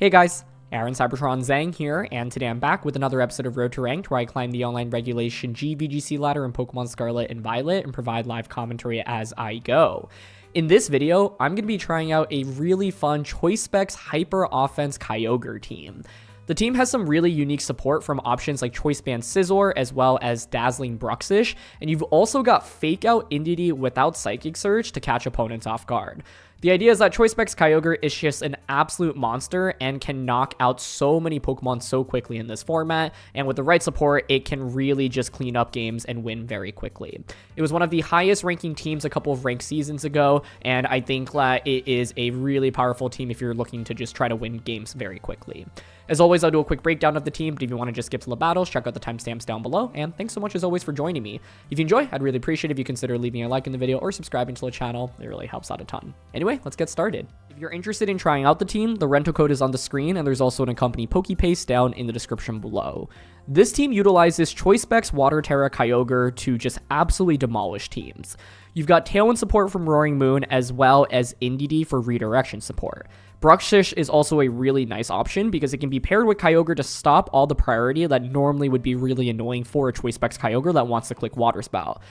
Hey guys, Aaron CybertronVGC here, and today I'm back with another episode of Road to Ranked, where I climb the online regulation G VGC ladder in Pokemon Scarlet and Violet and provide live commentary as I go. In this video, I'm going to be trying out a really fun Choice Specs Hyper Offense Kyogre team. The team has some really unique support from options like Choice Band Scizor as well as Dazzling Bruxish, and you've also got Fake Out Indeedee without Psychic Surge to catch opponents off guard. The idea is that Choice Specs Kyogre is just an absolute monster and can knock out so many Pokemon so quickly in this format, and with the right support, it can really just clean up games and win very quickly. It was one of the highest ranking teams a couple of ranked seasons ago, and I think that it is a really powerful team if you're looking to just try to win games very quickly. As always, I'll do a quick breakdown of the team, but if you want to just skip to the battles, check out the timestamps down below, and thanks so much as always for joining me. If you enjoy, I'd really appreciate if you consider leaving a like in the video or subscribing to the channel. It really helps out a ton. Anyway, let's get started. If you're interested in trying out the team, the rental code is on the screen, and there's also an accompanying Pokepaste down in the description below. This team utilizes Choice Specs Water Tera Kyogre to just absolutely demolish teams. You've got Tailwind support from Roaring Moon as well as Indeedee for redirection support. Bruxish is also a really nice option because it can be paired with Kyogre to stop all the priority that normally would be really annoying for a Choice Specs Kyogre that wants to click Water Spout.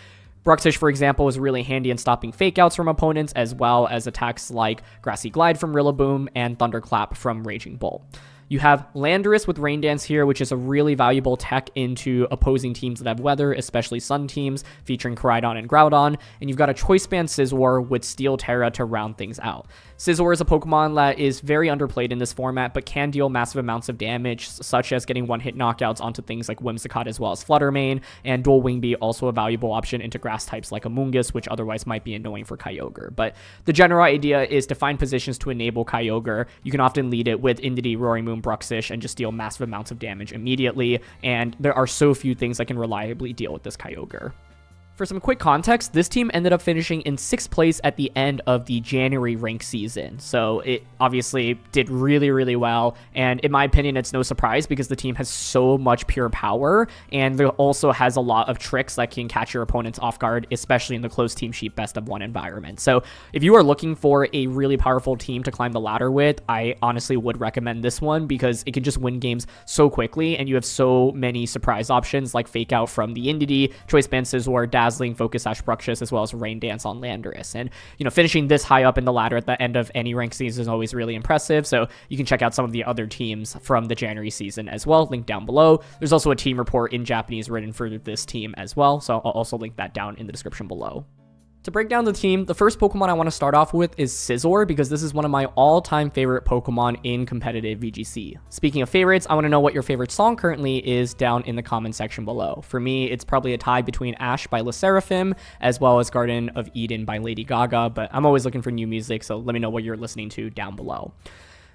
Bruxish, for example, is really handy in stopping fake outs from opponents as well as attacks like Grassy Glide from Rillaboom and Thunderclap from Raging Bolt. You have Landorus with Rain Dance here, which is a really valuable tech into opposing teams that have weather, especially sun teams, featuring Koraidon and Groudon, and you've got a Choice Band Scizor with Steel Tera to round things out. Scizor is a Pokemon that is very underplayed in this format, but can deal massive amounts of damage, such as getting one-hit knockouts onto things like Whimsicott as well as Fluttermane, and Dual Wing Beat also a valuable option into grass types like Amoonguss, which otherwise might be annoying for Kyogre. But the general idea is to find positions to enable Kyogre. You can often lead it with Indeedee, Roaring Moon, Bruxish, and just deal massive amounts of damage immediately, and there are so few things that can reliably deal with this Kyogre. For some quick context, this team ended up finishing in 6th place at the end of the January rank season, so it obviously did really well, and in my opinion, it's no surprise because the team has so much pure power, and it also has a lot of tricks that can catch your opponents off guard, especially in the closed team sheet best of one environment. So if you are looking for a really powerful team to climb the ladder with, I honestly would recommend this one because it can just win games so quickly, and you have so many surprise options like Fake Out from the Indeedee, Choice Band Scizor, Dazzling, Focus Sash Bruxish, as well as Rain Dance on Landorus. And, you know, finishing this high up in the ladder at the end of any ranked season is always really impressive, so you can check out some of the other teams from the January season as well, linked down below. There's also a team report in Japanese written for this team as well, so I'll also link that down in the description below. To break down the team, the first Pokemon I want to start off with is Scizor because this is one of my all-time favorite Pokemon in competitive VGC. Speaking of favorites, I want to know what your favorite song currently is down in the comment section below. For me, it's probably a tie between Ash by LE SSERAFIM as well as Garden of Eden by Lady Gaga, but I'm always looking for new music, so let me know what you're listening to down below.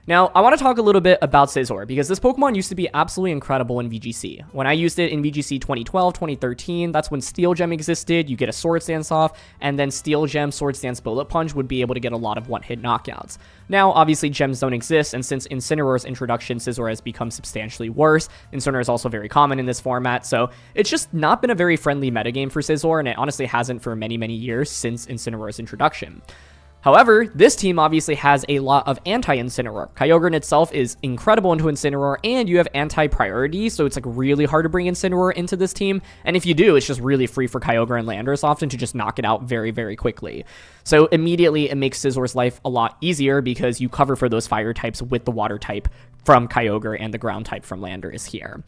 Now, I want to talk a little bit about Scizor because this Pokemon used to be absolutely incredible in VGC. When I used it in VGC 2012, 2013, that's when Steel Gem existed, you get a Swords Dance off, and then Steel Gem, Swords Dance, Bullet Punch would be able to get a lot of one-hit knockouts. Now, obviously, gems don't exist, and since Incineroar's introduction, Scizor has become substantially worse. Incineroar is also very common in this format, so it's just not been a very friendly metagame for Scizor, and it honestly hasn't for many years since Incineroar's introduction. However, this team obviously has a lot of anti-Incineroar. Kyogre in itself is incredible into Incineroar, and you have anti-priority, so it's like really hard to bring Incineroar into this team, and if you do, it's just really free for Kyogre and Landorus often to just knock it out very quickly. So immediately, it makes Scizor's life a lot easier because you cover for those fire types with the water type from Kyogre and the ground type from Landorus here.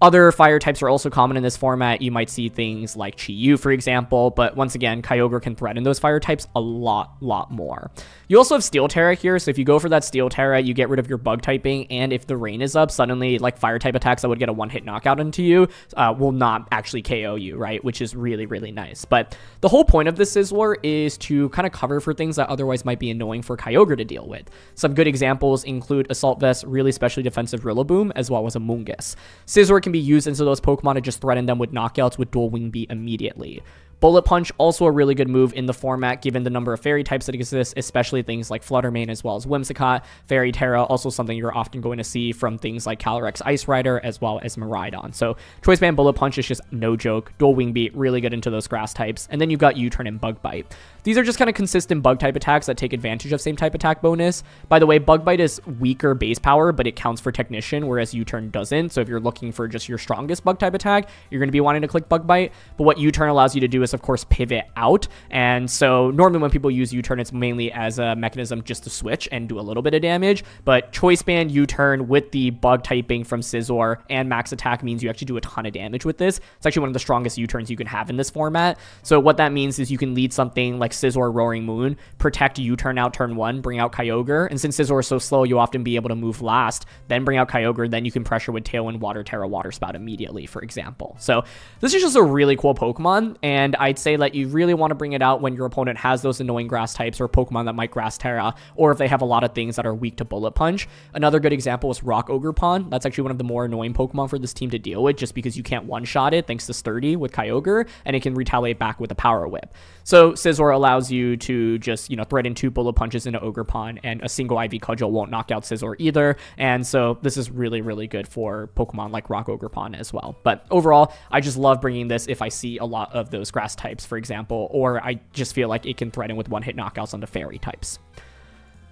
Other fire types are also common in this format. You might see things like Chi-Yu, for example, but once again, Kyogre can threaten those fire types a lot more. You also have Steel Tera here, so if you go for that Steel Tera, you get rid of your bug typing, and if the rain is up, suddenly, like, fire type attacks that would get a one-hit knockout into you will not actually KO you, right? Which is really nice. But the whole point of this Scizor is to kind of cover for things that otherwise might be annoying for Kyogre to deal with. Some good examples include Assault Vest, really specially defensive Rillaboom, as well as Amoonguss. Scizor can be used into those Pokemon to just threaten them with knockouts with Dual Wing Beat immediately. Bullet Punch, also a really good move in the format given the number of fairy types that exist, especially things like Fluttermane as well as Whimsicott. Fairy Terra, also something you're often going to see from things like Calyrex Ice Rider as well as Miraidon. So Choice Band Bullet Punch is just no joke. Dual Wing Beat, really good into those grass types. And then you've got U-Turn and Bug Bite. These are just kind of consistent bug type attacks that take advantage of same type attack bonus. By the way, Bug Bite is weaker base power, but it counts for Technician, whereas U-Turn doesn't. So if you're looking for just your strongest bug type attack, you're going to be wanting to click Bug Bite. But what U-Turn allows you to do is, of course, pivot out. And so normally when people use U-Turn, it's mainly as a mechanism just to switch and do a little bit of damage. But Choice Band U-Turn with the bug typing from Scizor and max attack means you actually do a ton of damage with this. It's actually one of the strongest U-Turns you can have in this format. So what that means is you can lead something like Scizor Roaring Moon, protect U-Turn out turn 1, bring out Kyogre, and since Scizor is so slow, you'll often be able to move last, then bring out Kyogre, then you can pressure with Tailwind, Water Terra, Water Spout immediately, for example. So this is just a really cool Pokemon, and I'd say that you really want to bring it out when your opponent has those annoying grass types or Pokemon that might Grass Terra, or if they have a lot of things that are weak to Bullet Punch. Another good example is Rock Ogerpon. That's actually one of the more annoying Pokemon for this team to deal with, just because you can't one-shot it thanks to Sturdy with Kyogre, and it can retaliate back with a Power Whip. So Scizor allows you to just, threaten 2 Bullet Punches into Ogerpon, and a single IV Cudgel won't knock out Scizor either. And so this is really, really good for Pokemon like Rock Ogerpon as well. But overall, I just love bringing this if I see a lot of those grass types, for example, or I just feel like it can threaten with one-hit knockouts onto fairy types.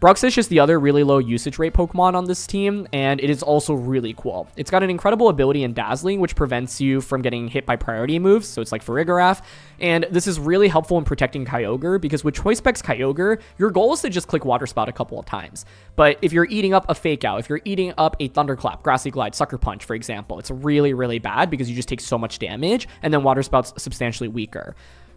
Bruxish is the other really low usage rate Pokemon on this team, and it is also really cool. It's got an incredible ability in Dazzling, which prevents you from getting hit by priority moves, so it's like Farigiraf, and this is really helpful in protecting Kyogre, because with Choice Specs Kyogre, your goal is to just click Water Spout a couple of times. But if you're eating up a Fake Out, if you're eating up a Thunderclap, Grassy Glide, Sucker Punch, for example, it's really, really bad because you just take so much damage, and then Water Spout's substantially weaker.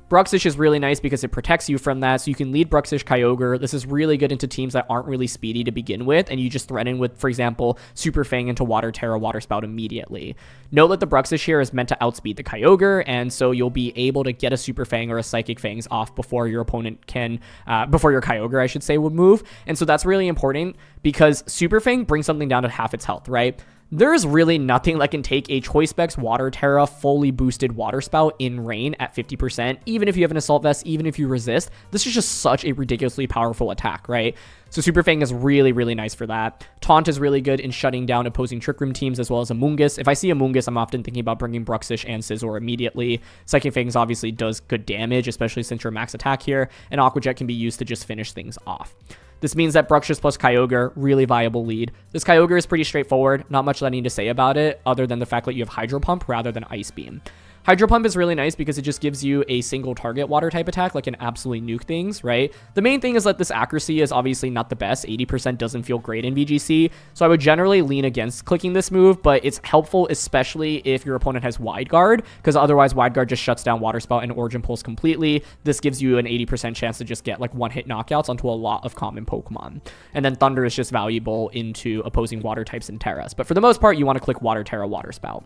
Bruxish is really nice because it protects you from that, so you can lead Bruxish Kyogre. This is really good into teams that aren't really speedy to begin with, and you just threaten with, for example, Super Fang into Water Terra, Water Spout immediately. Note that the Bruxish here is meant to outspeed the Kyogre, and so you'll be able to get a Super Fang or a Psychic Fangs off before your opponent can, before your Kyogre, I should say, would move. And so that's really important because Super Fang brings something down to half its health, right? There is really nothing that can take a Choice Specs Water Terra fully boosted Water Spout in Rain at 50%, even if you have an Assault Vest, even if you resist. This is just such a ridiculously powerful attack, right? So Super Fang is really, really nice for that. Taunt is really good in shutting down opposing Trick Room teams as well as Amoonguss. If I see Amoonguss, I'm often thinking about bringing Bruxish and Scizor immediately. Psychic Fangs obviously does good damage, especially since you're max attack here, and Aqua Jet can be used to just finish things off. This means that Bruxish plus Kyogre, really viable lead. This Kyogre is pretty straightforward, not much that I need to say about it, other than the fact that you have Hydro Pump rather than Ice Beam. Hydro Pump is really nice because it just gives you a single target water type attack, like an absolutely nuke things, right? The main thing is that this accuracy is obviously not the best. 80% doesn't feel great in VGC, so I would generally lean against clicking this move, but it's helpful especially if your opponent has Wide Guard, because otherwise Wide Guard just shuts down Water Spout and Origin Pulse completely. This gives you an 80% chance to just get like one-hit knockouts onto a lot of common Pokemon. And then Thunder is just valuable into opposing water types and Terras, but for the most part, you want to click Water Terra, Water Spout.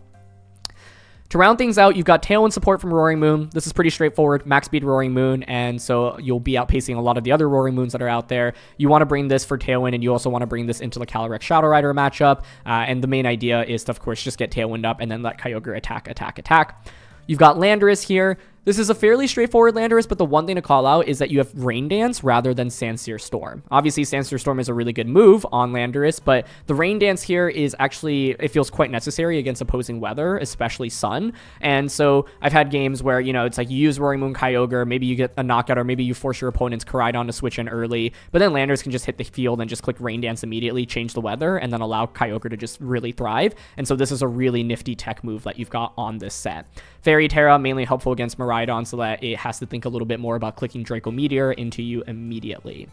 To round things out, you've got Tailwind support from Roaring Moon. This is pretty straightforward, max speed Roaring Moon, and so you'll be outpacing a lot of the other Roaring Moons that are out there. You want to bring this for Tailwind, and you also want to bring this into the Calyrex Shadow Rider matchup, and the main idea is to, of course, just get Tailwind up and then let Kyogre attack, attack, attack. You've got Landorus here. This is a fairly straightforward Landorus, but the one thing to call out is that you have Rain Dance rather than Sandsear Storm. Obviously, Sandsear Storm is a really good move on Landorus, but the Rain Dance here is actually, it feels quite necessary against opposing weather, especially sun. And so I've had games where, it's like you use Roaring Moon Kyogre, maybe you get a knockout, or maybe you force your opponent's Koraidon to switch in early, but then Landorus can just hit the field and just click Rain Dance immediately, change the weather, and then allow Kyogre to just really thrive. And so this is a really nifty tech move that you've got on this set. Fairy Terra, mainly helpful against Miraidon, so that it has to think a little bit more about clicking Draco Meteor into you immediately.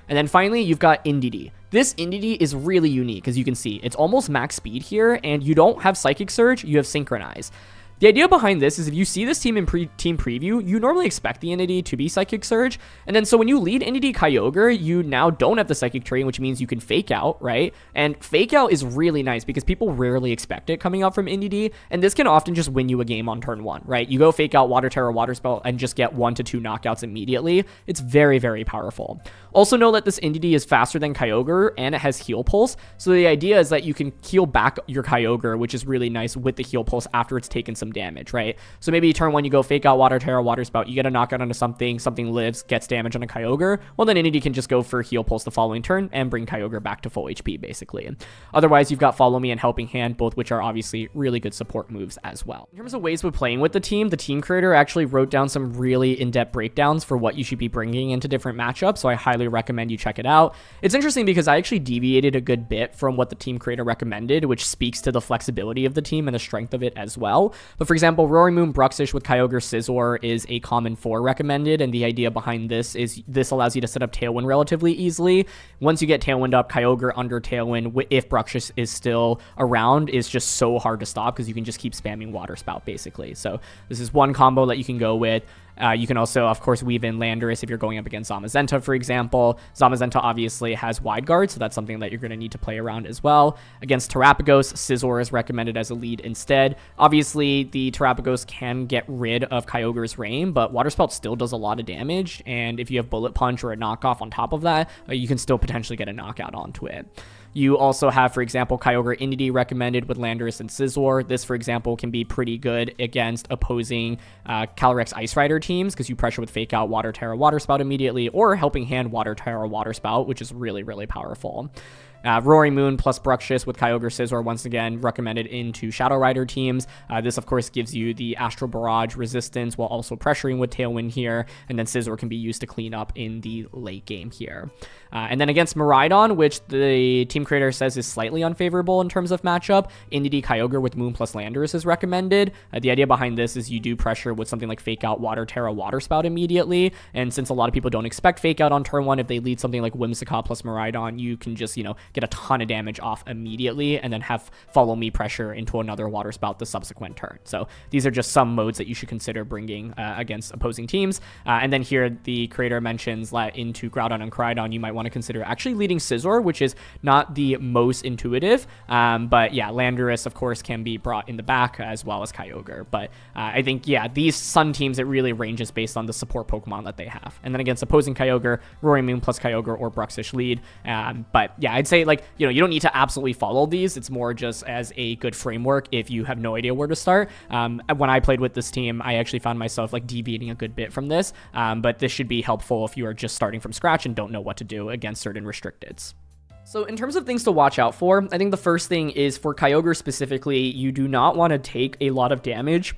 And then finally, you've got Indeedee. This Indeedee is really unique, as you can see. It's almost max speed here, and you don't have Psychic Surge, you have Synchronize. The idea behind this is if you see this team in team preview, you normally expect the Indeedee to be Psychic Surge. And then so when you lead Indeedee Kyogre, you now don't have the Psychic trait, which means you can Fake Out, right? And Fake Out is really nice because people rarely expect it coming out from Indeedee. And this can often just win you a game on turn 1, right? You go Fake Out, Water Terra, Water Spell, and just get 1 to 2 knockouts immediately. It's very, very powerful. Also know that this Indeedee is faster than Kyogre and it has Heal Pulse. So the idea is that you can heal back your Kyogre, which is really nice with the Heal Pulse after it's taken some team damage, right? So maybe turn 1 you go Fake Out, Water Terra, Water Spout, you get a knockout onto something, something lives, gets damage on a Kyogre, well then Indeedee can just go for Heal Pulse the following turn and bring Kyogre back to full HP basically. Otherwise, you've got Follow Me and Helping Hand, both which are obviously really good support moves as well. In terms of ways of playing with the team creator actually wrote down some really in-depth breakdowns for what you should be bringing into different matchups, so I highly recommend you check it out. It's interesting because I actually deviated a good bit from what the team creator recommended, which speaks to the flexibility of the team and the strength of it as well. But for example, Roaring Moon Bruxish with Kyogre Scizor is a common 4 recommended, and the idea behind this is this allows you to set up Tailwind relatively easily. Once you get Tailwind up, Kyogre under Tailwind, if Bruxish is still around, is just so hard to stop because you can just keep spamming Water Spout basically. So this is one combo that you can go with. You can also, of course, weave in Landorus if you're going up against Zamazenta, for example. Zamazenta obviously has Wide Guard, so that's something that you're going to need to play around as well. Against Terapagos, Scizor is recommended as a lead instead. Obviously, the Terapagos can get rid of Kyogre's Rain, but Water Spout still does a lot of damage, and if you have Bullet Punch or a knockoff on top of that, you can still potentially get a knockout onto it. You also have, for example, Kyogre Indeedee recommended with Landorus and Scizor. This, for example, can be pretty good against opposing Calyrex Ice Rider teams because you pressure with Fake Out, Water Terra, Water Spout immediately, or Helping Hand, Water Terra, Water Spout, which is really, really powerful. Roaring Moon plus Bruxish with Kyogre Scizor, once again, recommended into Shadow Rider teams. This, of course, gives you the Astral Barrage resistance while also pressuring with Tailwind here, and then Scizor can be used to clean up in the late game here. And then against Miraidon, which the team creator says is slightly unfavorable in terms of matchup, Indeedee Kyogre with Moon plus Landorus is recommended. The idea behind this is you do pressure with something like Fake Out, Water Terra, Water Spout immediately, and since a lot of people don't expect Fake Out on turn 1, if they lead something like Whimsicott plus Miraidon, you can just, get a ton of damage off immediately and then have Follow Me pressure into another Water Spout the subsequent turn. So these are just some modes that you should consider bringing against opposing teams. And then here the creator mentions that into Groudon and Koraidon, you might want to consider actually leading Scizor, which is not the most intuitive. But yeah, Landorus, of course, can be brought in the back as well as Kyogre. But I think, yeah, these Sun teams, it really ranges based on the support Pokemon that they have. And then against opposing Kyogre, Roaring Moon plus Kyogre or Bruxish lead. But yeah, I'd say, like, you don't need to absolutely follow these. It's more just as a good framework if you have no idea where to start. When I played with this team, I actually found myself like deviating a good bit from this. But this should be helpful if you are just starting from scratch and don't know what to do against certain restricteds. So in terms of things to watch out for, I think the first thing is for Kyogre specifically, you do not want to take a lot of damage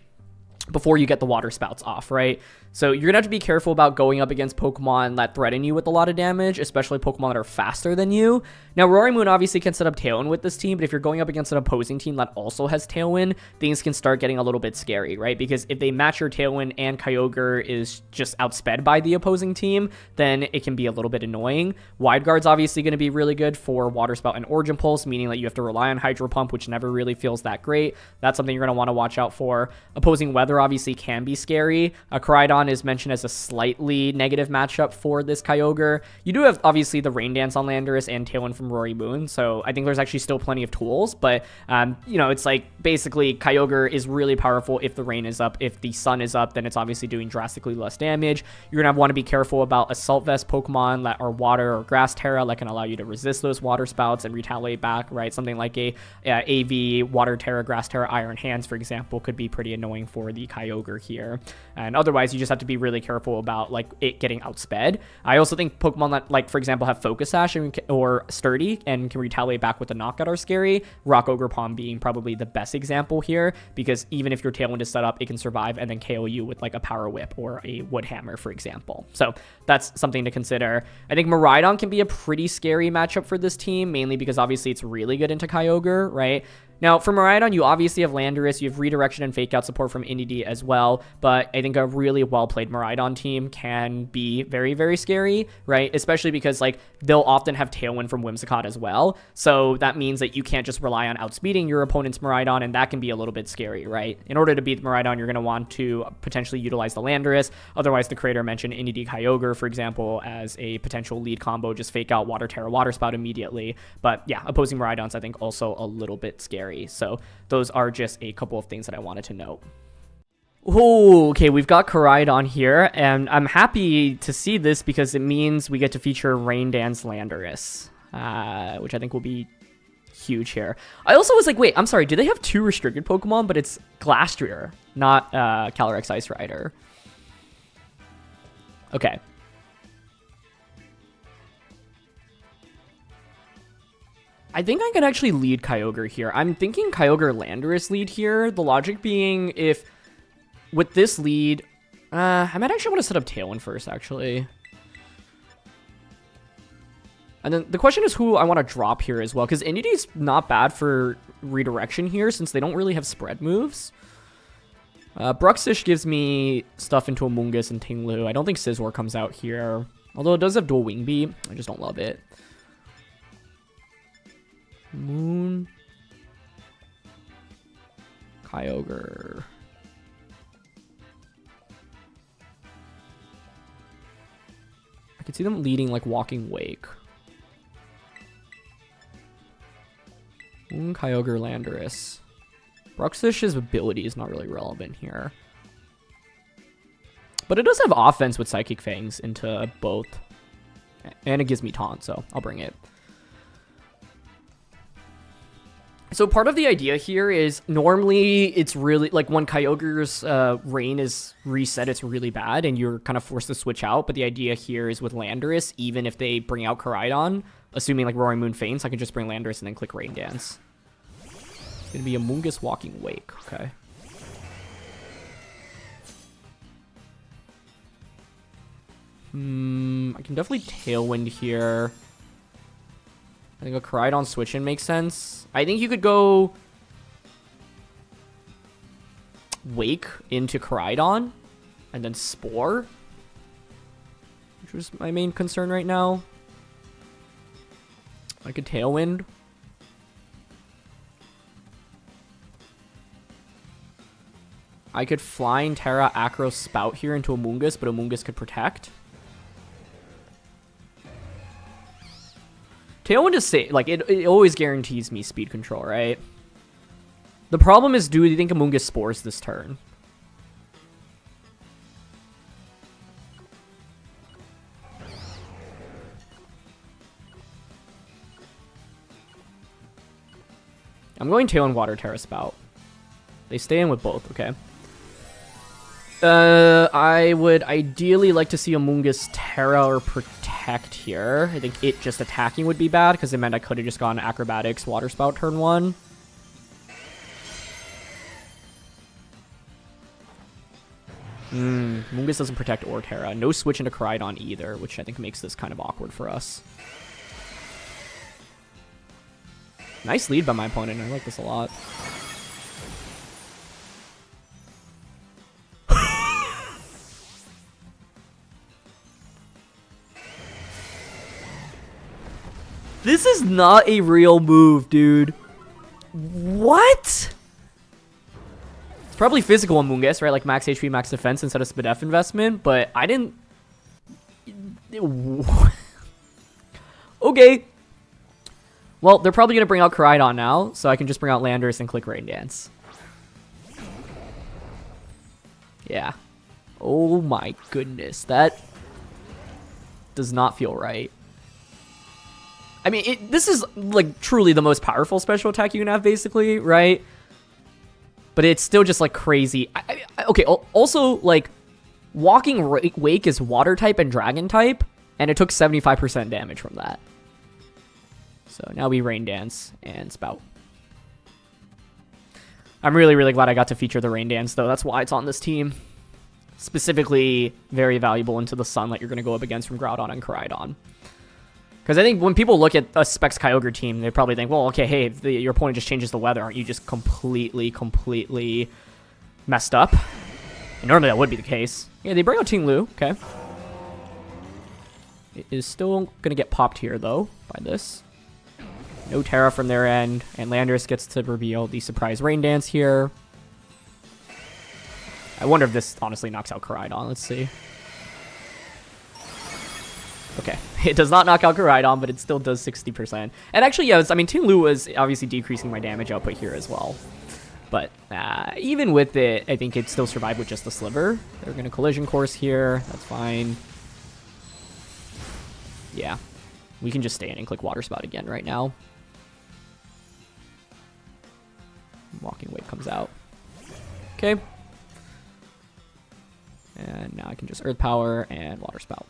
before you get the Water Spouts off, right? So you're gonna have to be careful about going up against Pokemon that threaten you with a lot of damage, especially Pokemon that are faster than you. Now, Roaring Moon obviously can set up Tailwind with this team, but if you're going up against an opposing team that also has Tailwind, things can start getting a little bit scary, right? Because if they match your Tailwind and Kyogre is just outsped by the opposing team, then it can be a little bit annoying. Wide Guard's obviously going to be really good for Water Spout and Origin Pulse, meaning that you have to rely on Hydro Pump, which never really feels that great. That's something you're going to want to watch out for. Opposing Weather obviously can be scary. Koraidon is mentioned as a slightly negative matchup for this Kyogre. You do have obviously the Rain Dance on Landorus and Tailwind from Roaring Moon, so I think there's actually still plenty of tools, but it's like basically Kyogre is really powerful if the rain is up. If the sun is up, then it's obviously doing drastically less damage. You're gonna want to be careful about Assault Vest Pokemon that are Water or Grass Terra that can allow you to resist those Water Spouts and retaliate back, right? Something like a AV Water Terra, Grass Terra, Iron Hands, for example, could be pretty annoying for the Kyogre here. And otherwise, you just have to be really careful about like it getting outsped. I also think Pokemon that, like, for example, have Focus Sash or Sturdy and can retaliate back with a knockout are scary. Rock Ogre Palm being probably the best example here, because even if your Tailwind is set up, it can survive and then KO you with like a Power Whip or a Wood Hammer, for example. So that's something to consider. I think Miraidon can be a pretty scary matchup for this team, mainly because obviously it's really good into Kyogre, right? Now, for Miraidon, you obviously have Landorus, you have Redirection and Fake Out support from Indeedee as well, but I think a really well-played Miraidon team can be very, very scary, right? Especially because, like, they'll often have Tailwind from Whimsicott as well, so that means that you can't just rely on outspeeding your opponent's Miraidon, and that can be a little bit scary, right? In order to beat Miraidon, you're going to want to potentially utilize the Landorus. Otherwise, the creator mentioned Indeedee Kyogre, for example, as a potential lead combo, just Fake Out, Water Terra, Water Spout immediately. But yeah, opposing Miraidons, I think, also a little bit scary. So those are just a couple of things that I wanted to note. Oh, okay, we've got Koraidon here, and I'm happy to see this because it means we get to feature Rain Dance Landorus, which I think will be huge here. I also was like, wait, I'm sorry, do they have 2 restricted Pokemon? But it's Glastrier, not Calyrex Ice Rider. Okay. I think I can actually lead Kyogre here. I'm thinking Kyogre Landorus lead here. The logic being, if with this lead, I might actually want to set up Tailwind first, actually. And then the question is who I want to drop here as well, because Indeedee's not bad for redirection here since they don't really have spread moves. Bruxish gives me stuff into Amoonguss and Tinglu. I don't think Scizor comes out here, although it does have dual Wing Beat. I just don't love it. Moon. Kyogre. I could see them leading like Walking Wake. Moon, Kyogre, Landorus. Bruxish's ability is not really relevant here. But it does have offense with Psychic Fangs into both. And it gives me Taunt, so I'll bring it. So part of the idea here is normally it's really like when Kyogre's Rain is reset, it's really bad and you're kind of forced to switch out. But the idea here is with Landorus, even if they bring out Koraidon, assuming like Roaring Moon faints, I can just bring Landorus and then click Rain Dance. It's going to be Amoonguss Walking Wake. Okay. I can definitely Tailwind here. I think a Koraidon switch-in makes sense. I think you could go Wake into Koraidon and then Spore, which was my main concern right now. I could Tailwind. I could Flying Terra Acro Spout here into Amoonguss, but Amoonguss could protect. Tailwind is safe. Like, it always guarantees me speed control, right? The problem is, do you think Amoonguss spores this turn? I'm going Tailwind Water Terra Spout. They stay in with both, okay. I would ideally like to see Amoonguss Terra or Protect here. I think it just attacking would be bad because it meant I could have just gone Acrobatics Water Spout turn 1. Amoonguss doesn't protect or Terra. No switch into Koraidon either, which I think makes this kind of awkward for us. Nice lead by my opponent. I like this a lot. This is not a real move, dude. What? It's probably physical Amoonguss, right? Like max HP, max defense instead of Spadef investment, but I didn't... Okay. Well, they're probably going to bring out Koraidon now, so I can just bring out Landorus and click Rain Dance. Yeah. Oh my goodness. That does not feel right. I mean, this is, like, truly the most powerful special attack you can have, basically, right? But it's still just, like, crazy. Okay, also, like, Walking Wake is Water type and Dragon type, and it took 75% damage from that. So now we Rain Dance and Spout. I'm really, really glad I got to feature the Rain Dance, though. That's why it's on this team. Specifically, very valuable into the Sunlight you're going to go up against from Groudon and Koraidon. Because I think when people look at a Specs Kyogre team, they probably think, well, okay, hey, your opponent just changes the weather. Aren't you just completely messed up? And normally that would be the case. Yeah, they bring out Tinglu. Okay. It is still going to get popped here, though, by this. No Terra from their end. And Landorus gets to reveal the surprise Rain Dance here. I wonder if this honestly knocks out Koraidon. Let's see. Okay, it does not knock out Koraidon, but it still does 60%. And actually, yeah, I mean, Tinglu was obviously decreasing my damage output here as well. But even with it, I think it still survived with just the Sliver. They're going to Collision Course here. That's fine. Yeah, we can just stay in and click Water Spout again right now. Walking Wake comes out. Okay. And now I can just Earth Power and Water Spout.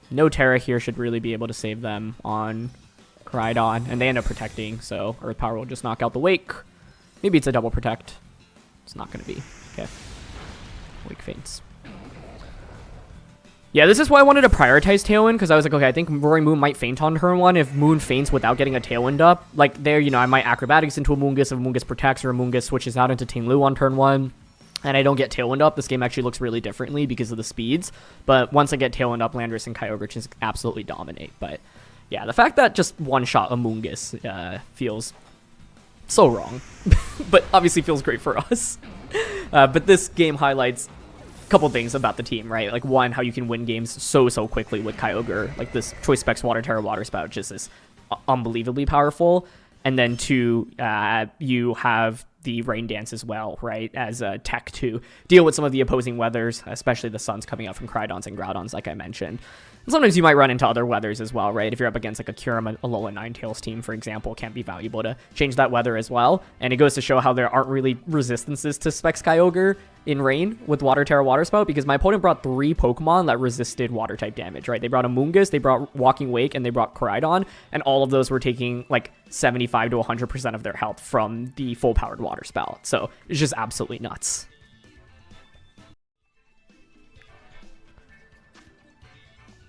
No Terra here should really be able to save them on Koraidon, and they end up protecting, so Earth Power will just knock out the Wake. Maybe it's a double protect. It's not going to be. Okay. Wake faints. Yeah, this is why I wanted to prioritize Tailwind, because I was like, okay, I think Roaring Moon might faint on turn 1 if Moon faints without getting a Tailwind up. Like, there, you know, I might Acrobatics into a Moongus if Moongus protects, or a Moongus switches out into Tinglu on turn 1, and I don't get Tailwind up. This game actually looks really differently because of the speeds. But once I get Tailwind up, Landorus and Kyogre just absolutely dominate. But yeah, the fact that just one-shot a Moongus feels so wrong, but obviously feels great for us. But this game highlights couple things about the team, right? Like, one, how you can win games so quickly with Kyogre. Like, this Choice Specs Water Terra Water Spout just is unbelievably powerful. And then two, you have the Rain Dance as well, right? As a tech to deal with some of the opposing weathers, especially the suns coming out from Koraidons and Groudons, like I mentioned. And sometimes you might run into other weathers as well, right? If you're up against like a Kyurem, Alola, Ninetales team, for example, can be valuable to change that weather as well. And it goes to show how there aren't really resistances to Specs Kyogre in Rain with Water Terra Water Spout, because my opponent brought 3 Pokemon that resisted water type damage, right? They brought a Moongus, they brought Walking Wake, and they brought Koraidon, and all of those were taking like 75 to 100% of their health from the full powered Water Spout. So it's just absolutely nuts.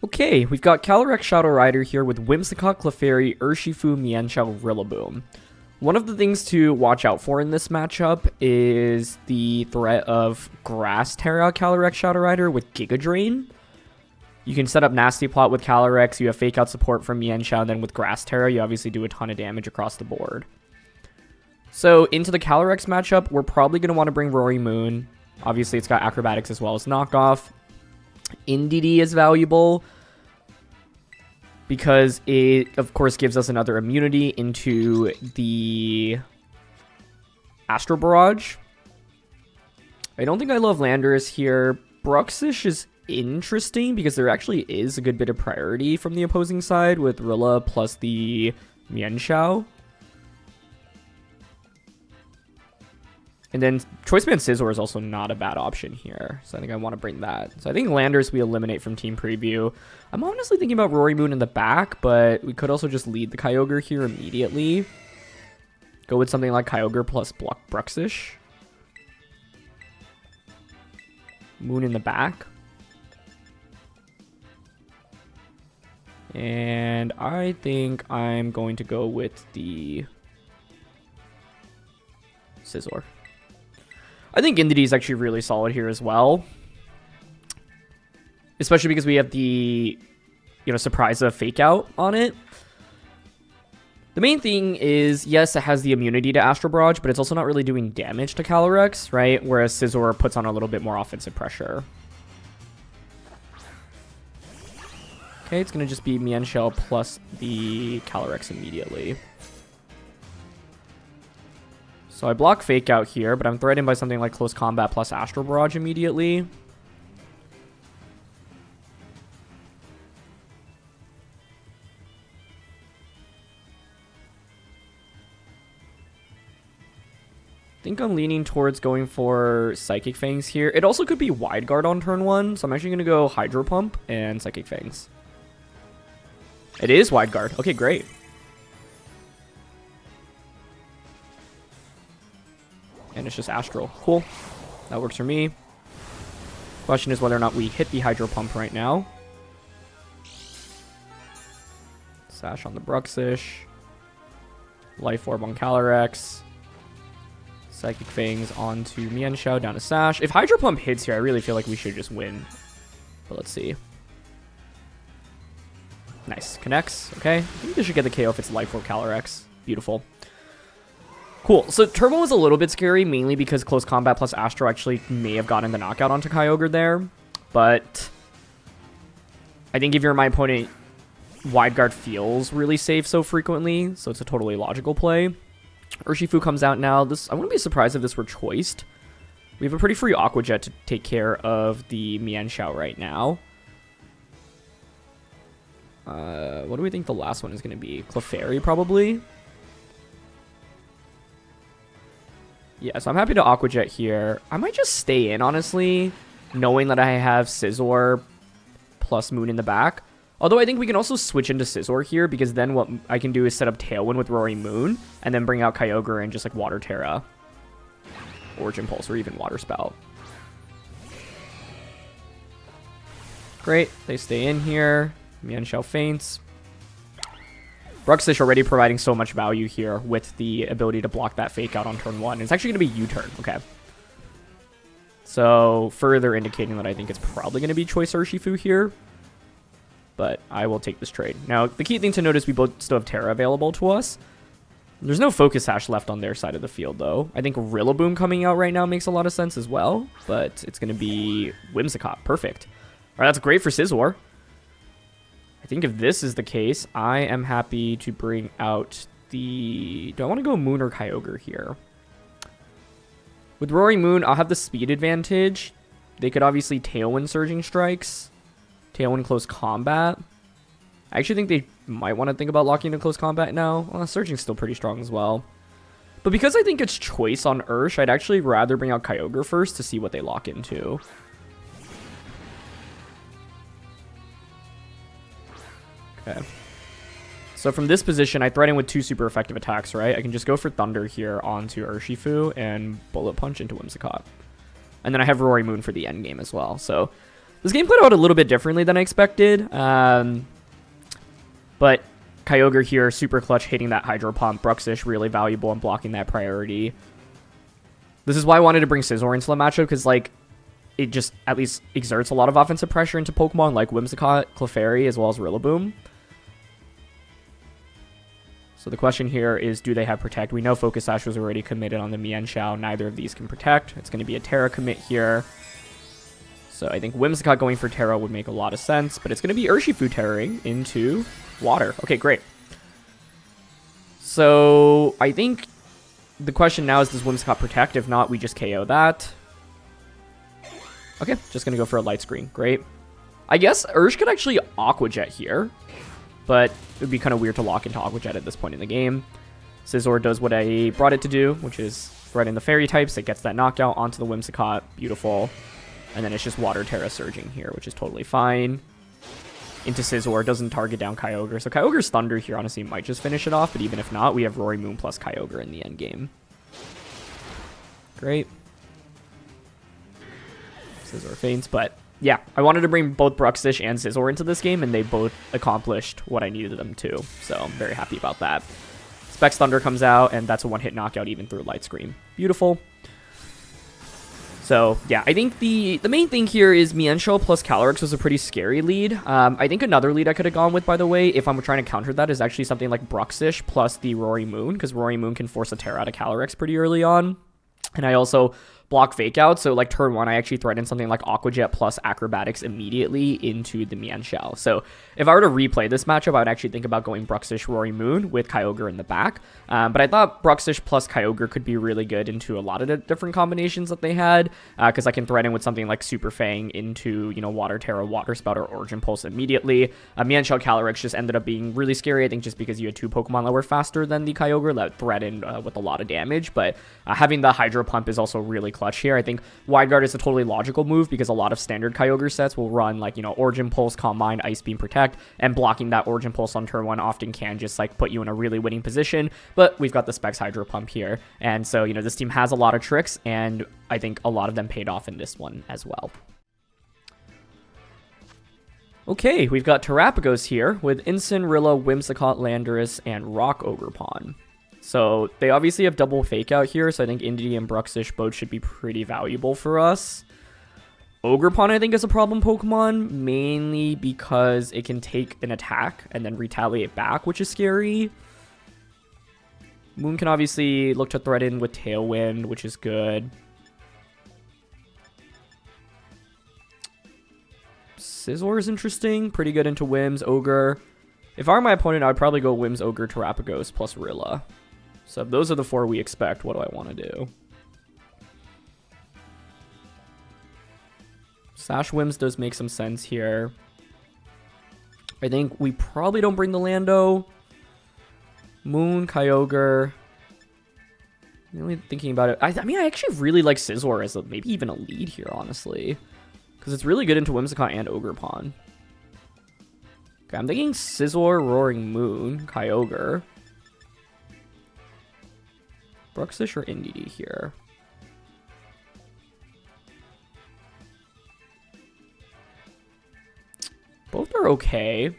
Okay, we've got Calyrex Shadow Rider here with Whimsicott, Clefairy, Urshifu, Mienshao, Rillaboom. One of the things to watch out for in this matchup is the threat of Grass Terra Calyrex Shadow Rider with Giga Drain. You can set up Nasty Plot with Calyrex, you have Fake Out support from Mienshao, and then with Grass Terra, you obviously do a ton of damage across the board. So into the Calyrex matchup, we're probably going to want to bring Roaring Moon. Obviously, it's got Acrobatics as well as Knockoff. Indeedee is valuable because it, of course, gives us another immunity into the Astro Barrage. I don't think I love Landorus here. Bruxish is interesting because there actually is a good bit of priority from the opposing side with Rilla plus the Mienshao. And then Choice Band Scizor is also not a bad option here. So I think I want to bring that. So I think Landorus we eliminate from Team Preview. I'm honestly thinking about Roaring Moon in the back, but we could also just lead the Kyogre here immediately. Go with something like Kyogre plus Bruxish. Moon in the back. And I think I'm going to go with the Scizor. I think Indeedee is actually really solid here as well. Especially because we have the, surprise of Fake Out on it. The main thing is, yes, it has the immunity to Astro Barrage, but it's also not really doing damage to Calyrex, right? Whereas Scizor puts on a little bit more offensive pressure. Okay, it's going to just be Mienshao plus the Calyrex immediately. So I block Fake Out here, but I'm threatened by something like Close Combat plus Astro Barrage immediately. I think I'm leaning towards going for Psychic Fangs here. It also could be Wide Guard on turn 1, so I'm actually going to go Hydro Pump and Psychic Fangs. It is Wide Guard. Okay, great. And it's just Astral. Cool. That works for me. Question is whether or not we hit the Hydro Pump right now. Sash on the Bruxish. Life Orb on Calyrex. Psychic Fangs onto Mienshao, down to Sash. If Hydro Pump hits here, I really feel like we should just win. But let's see. Nice. Connects. Okay. I think this should get the KO if it's Life Orb Calyrex. Beautiful. Cool. So Turbo was a little bit scary, mainly because Close Combat plus Astro actually may have gotten the knockout onto Kyogre there. But I think if you're my opponent, Wide Guard feels really safe so frequently, so it's a totally logical play. Urshifu comes out now. I wouldn't be surprised if this were choiced. We have a pretty free Aqua Jet to take care of the Mienshao right now. What do we think the last one is going to be? Clefairy, probably? Yeah, so I'm happy to Aqua Jet here. I might just stay in, honestly, knowing that I have Scizor plus Moon in the back. Although I think we can also switch into Scizor here, because then what I can do is set up Tailwind with Roaring Moon, and then bring out Kyogre and just like Water Terra. Origin Pulse, or even Water Spout. Great, they stay in here. Mienshao faints. Bruxish already providing so much value here with the ability to block that Fake Out on turn 1. It's actually going to be U-turn. Okay. So, further indicating that I think it's probably going to be Choice Urshifu here. But I will take this trade. Now, the key thing to note is we both still have Terra available to us. There's no Focus Sash left on their side of the field, though. I think Rillaboom coming out right now makes a lot of sense as well. But it's going to be Whimsicott. Perfect. All right, that's great for Scizor. I think if this is the case, I am happy to bring out the... Do I want to go Moon or Kyogre here? With Roaring Moon, I'll have the speed advantage. They could obviously Tailwind Surging Strikes. Tailwind Close Combat. I actually think they might want to think about locking into Close Combat now. Well, Surging's still pretty strong as well. But because I think it's Choice on Ursh, I'd actually rather bring out Kyogre first to see what they lock into. Okay. So from this position, I threaten with 2 super effective attacks, right? I can just go for Thunder here onto Urshifu and Bullet Punch into Whimsicott. And then I have Roaring Moon for the end game as well. So this game played out a little bit differently than I expected. But Kyogre here, super clutch, hitting that Hydro Pump. Bruxish, really valuable in blocking that priority. This is why I wanted to bring Scizor into the matchup, because, like, it just at least exerts a lot of offensive pressure into Pokemon like Whimsicott, Clefairy, as well as Rillaboom. So the question here is, do they have Protect? We know Focus Sash was already committed on the Mienshao. Neither of these can Protect. It's going to be a Terra commit here. So I think Whimsicott going for Terra would make a lot of sense, but it's going to be Urshifu Terraing into Water. Okay, great. So I think the question now is, does Whimsicott Protect? If not, we just KO that. Okay, just going to go for a Light Screen. Great. I guess Ursh could actually Aqua Jet here, but it would be kind of weird to lock into Aqua Jet at this point in the game. Scizor does what I brought it to do, which is thread in the Fairy types. It gets that knockout onto the Whimsicott. Beautiful. And then it's just Water Terra Surging here, which is totally fine. Into Scizor, doesn't target down Kyogre. So Kyogre's Thunder here honestly might just finish it off, but even if not, we have Roaring Moon plus Kyogre in the end game. Great. Scizor faints, but yeah, I wanted to bring both Bruxish and Scizor into this game, and they both accomplished what I needed them to, so I'm very happy about that. Specs Thunder comes out, and that's a one-hit knockout even through Light Screen. Beautiful. So, yeah, I think the main thing here is Mienshao plus Calyrex was a pretty scary lead. I think another lead I could have gone with, by the way, if I'm trying to counter that, is actually something like Bruxish plus the Roaring Moon, because Roaring Moon can force a Terra out of Calyrex pretty early on. And I also block Fake Out, so like turn 1, I actually threaten something like Aqua Jet plus Acrobatics immediately into the Mienshao. So if I were to replay this matchup, I would actually think about going Bruxish Roaring Moon with Kyogre in the back. But I thought Bruxish plus Kyogre could be really good into a lot of the different combinations that they had, because I can threaten with something like Super Fang into, you know, Water Terra, Water Spout, or Origin Pulse immediately. Mienshao Calyrex just ended up being really scary, I think, just because you had 2 Pokemon that were faster than the Kyogre that threatened with a lot of damage. But having the Hydro Pump is also really clutch here. I think Wide Guard is a totally logical move because a lot of standard Kyogre sets will run like, you know, Origin Pulse, Calm Mind, Ice Beam, Protect, and blocking that Origin Pulse on turn 1 often can just like put you in a really winning position. But we've got the Specs Hydro Pump here, and so, you know, this team has a lot of tricks, and I think a lot of them paid off in this one as well. Okay, we've got Terapagos here with Incineroar, Whimsicott, Landorus, and Rock Ogerpon. So they obviously have double Fake Out here, so I think Indeedee and Bruxish both should be pretty valuable for us. Ogerpon, I think, is a problem Pokemon, mainly because it can take an attack and then retaliate back, which is scary. Moon can obviously look to threaten with Tailwind, which is good. Scizor is interesting, pretty good into Whims, Ogre. If I were my opponent, I would probably go Whims, Ogre, Terapagos, plus Rilla. So if those are the 4 we expect, what do I want to do? Sash Whims does make some sense here. I think we probably don't bring the Lando. Moon, Kyogre. Really thinking about it. I mean, I actually really like Scizor as maybe even a lead here, honestly. Because it's really good into Whimsicott and Ogerpon. Okay, I'm thinking Scizor, Roaring Moon, Kyogre. Bruxish or Indeedee here? Both are okay.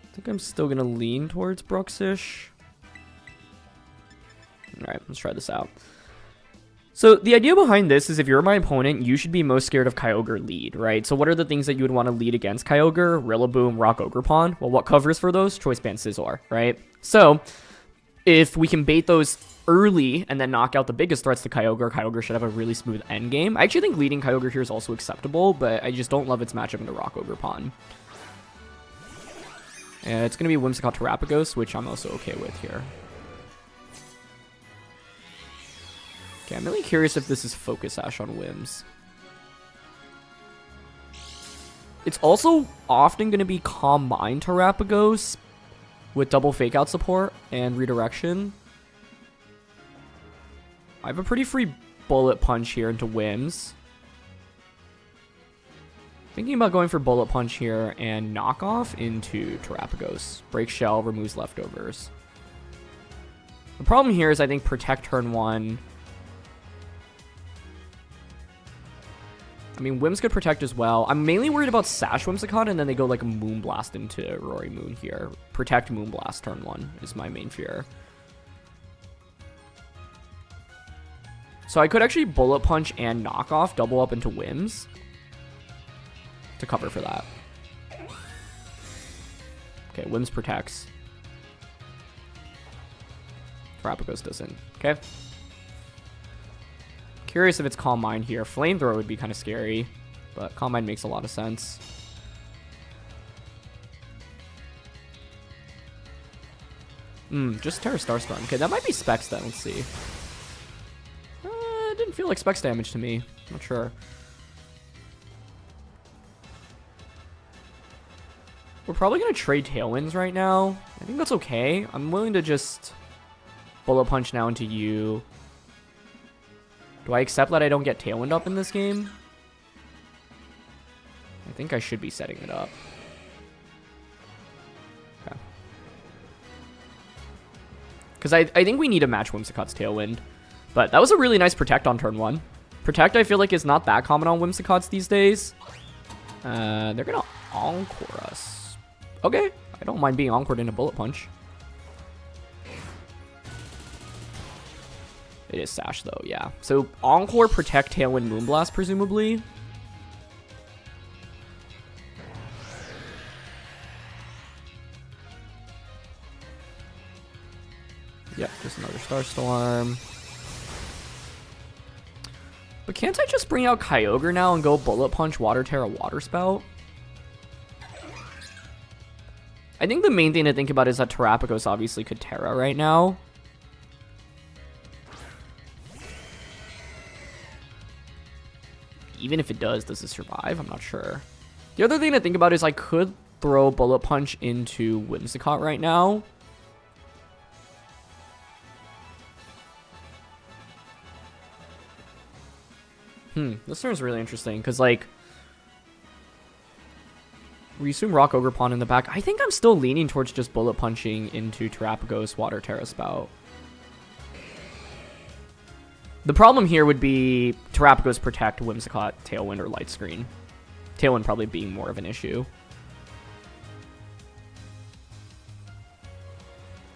I think I'm still going to lean towards Bruxish. Alright, let's try this out. So the idea behind this is if you're my opponent, you should be most scared of Kyogre lead, right? So what are the things that you would want to lead against Kyogre? Rillaboom, Rock Ogerpon. Well, what covers for those? Choice Band Scizor, right? So if we can bait those early and then knock out the biggest threats to Kyogre, Kyogre should have a really smooth end game. I actually think leading Kyogre here is also acceptable, but I just don't love its matchup into Rock Ogerpon. It's going to be Whimsicott Terapagos, which I'm also okay with here. Okay, I'm really curious if this is Focus Sash on Whims. It's also often going to be Calm Mind Terapagos with double Fake Out support and redirection. I have a pretty free Bullet Punch here into Whims. Thinking about going for Bullet Punch here and Knockoff into Terapagos. Break Shell, removes leftovers. The problem here is I think Protect turn 1. I mean, Whims could Protect as well. I'm mainly worried about Sash Whimsicott, and then they go like a Moonblast into Roaring Moon here. Protect Moonblast turn 1 is my main fear. So I could actually Bullet Punch and Knockoff, double up into Whims to cover for that. Okay, Whims protects. Terapagos doesn't. Okay. Curious if it's Calm Mind here. Flamethrower would be kind of scary, but Calm Mind makes a lot of sense. Just Terra Starstorm. Okay, that might be Specs then. Let's see. It didn't feel like Specs damage to me. Not sure. We're probably going to trade Tailwinds right now. I think that's okay. I'm willing to just Bullet Punch now into you. Do I accept that I don't get Tailwind up in this game? I think I should be setting it up. Okay. Because I think we need to match Whimsicott's Tailwind. But that was a really nice Protect on turn 1. Protect, I feel like, is not that common on Whimsicotts these days. They're going to Encore us. Okay. I don't mind being Encored into Bullet Punch. It is Sash, though, yeah. So, Encore, Protect, Tailwind, Moonblast, presumably. Yep, just another Starstorm. But can't I just bring out Kyogre now and go Bullet Punch, Water Terra, Water Spout? I think the main thing to think about is that Terapagos obviously could Terra right now. Even if it does it survive? I'm not sure. The other thing to think about is I could throw Bullet Punch into Whimsicott right now. This turn is really interesting because, like, we assume Rock Ogerpon in the back. I think I'm still leaning towards just Bullet Punching into Terapagos, Water Terra Spout. The problem here would be Terapagos Protect, Whimsicott, Tailwind, or Light Screen. Tailwind probably being more of an issue.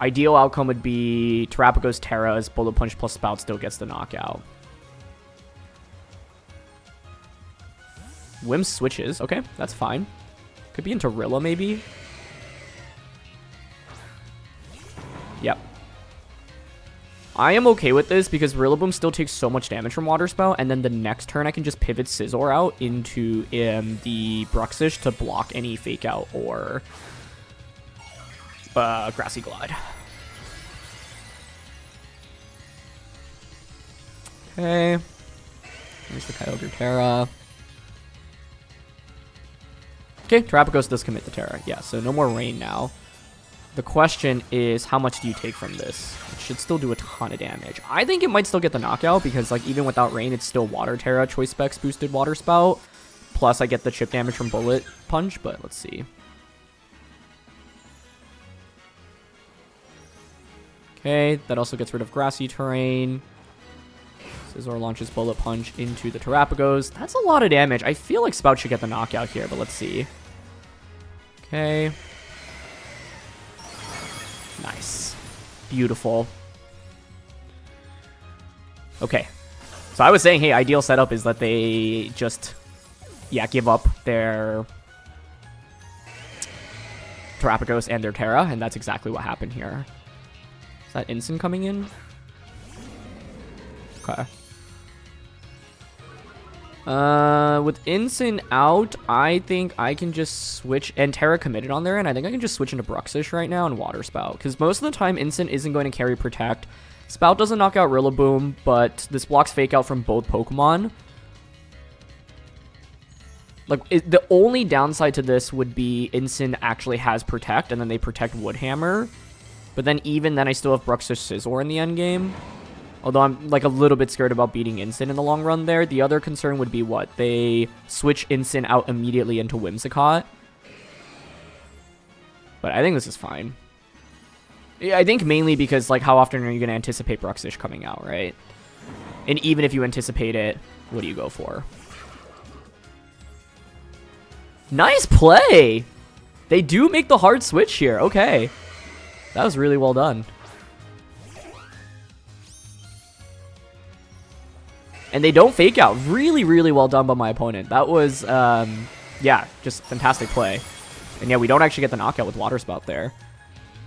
Ideal outcome would be Terapagos Terra's, Bullet Punch plus Spout still gets the knockout. Whim switches. Okay, that's fine. Could be into Rilla, maybe. Yep. I am okay with this because Rillaboom still takes so much damage from Water Spout, and then the next turn I can just pivot Scizor out into the Bruxish to block any Fake Out or Grassy Glide. Okay. Here's the Kyogre Terra. Okay, Terapagos does commit the Terra. Yeah, so no more Rain now. The question is, how much do you take from this? It should still do a ton of damage. I think it might still get the knockout because, like, even without Rain, it's still Water Terra, Choice Specs boosted Water Spout. Plus, I get the chip damage from Bullet Punch, but let's see. Okay, that also gets rid of Grassy Terrain. Scizor launches Bullet Punch into the Terapagos. That's a lot of damage. I feel like Spout should get the knockout here, but let's see. Okay. Nice. Beautiful. Okay. So I was saying, hey, ideal setup is that they just, yeah, give up their Terapagos and their Terra, and that's exactly what happened here. Is that Instant coming in? Okay. With Instant out, I think I can just switch, and Terra committed on there, and I think I can just switch into Bruxish right now and Water Spout, because most of the time Instant isn't going to carry Protect. Spout doesn't knock out Rillaboom, but this blocks Fake Out from both Pokemon. Like, the only downside to this would be Instant actually has Protect, and then they Protect Woodhammer. But then even then, I still have Bruxish Scizor in the endgame. Although I'm, like, a little bit scared about beating Instant in the long run there. The other concern would be what? They switch Instant out immediately into Whimsicott. But I think this is fine. Yeah, I think mainly because, like, how often are you going to anticipate Bruxish coming out, right? And even if you anticipate it, what do you go for? Nice play! They do make the hard switch here. Okay. That was really well done. And they don't Fake Out. Really, really well done by my opponent. That was, yeah, just fantastic play. And yeah, we don't actually get the knockout with Water Spout there.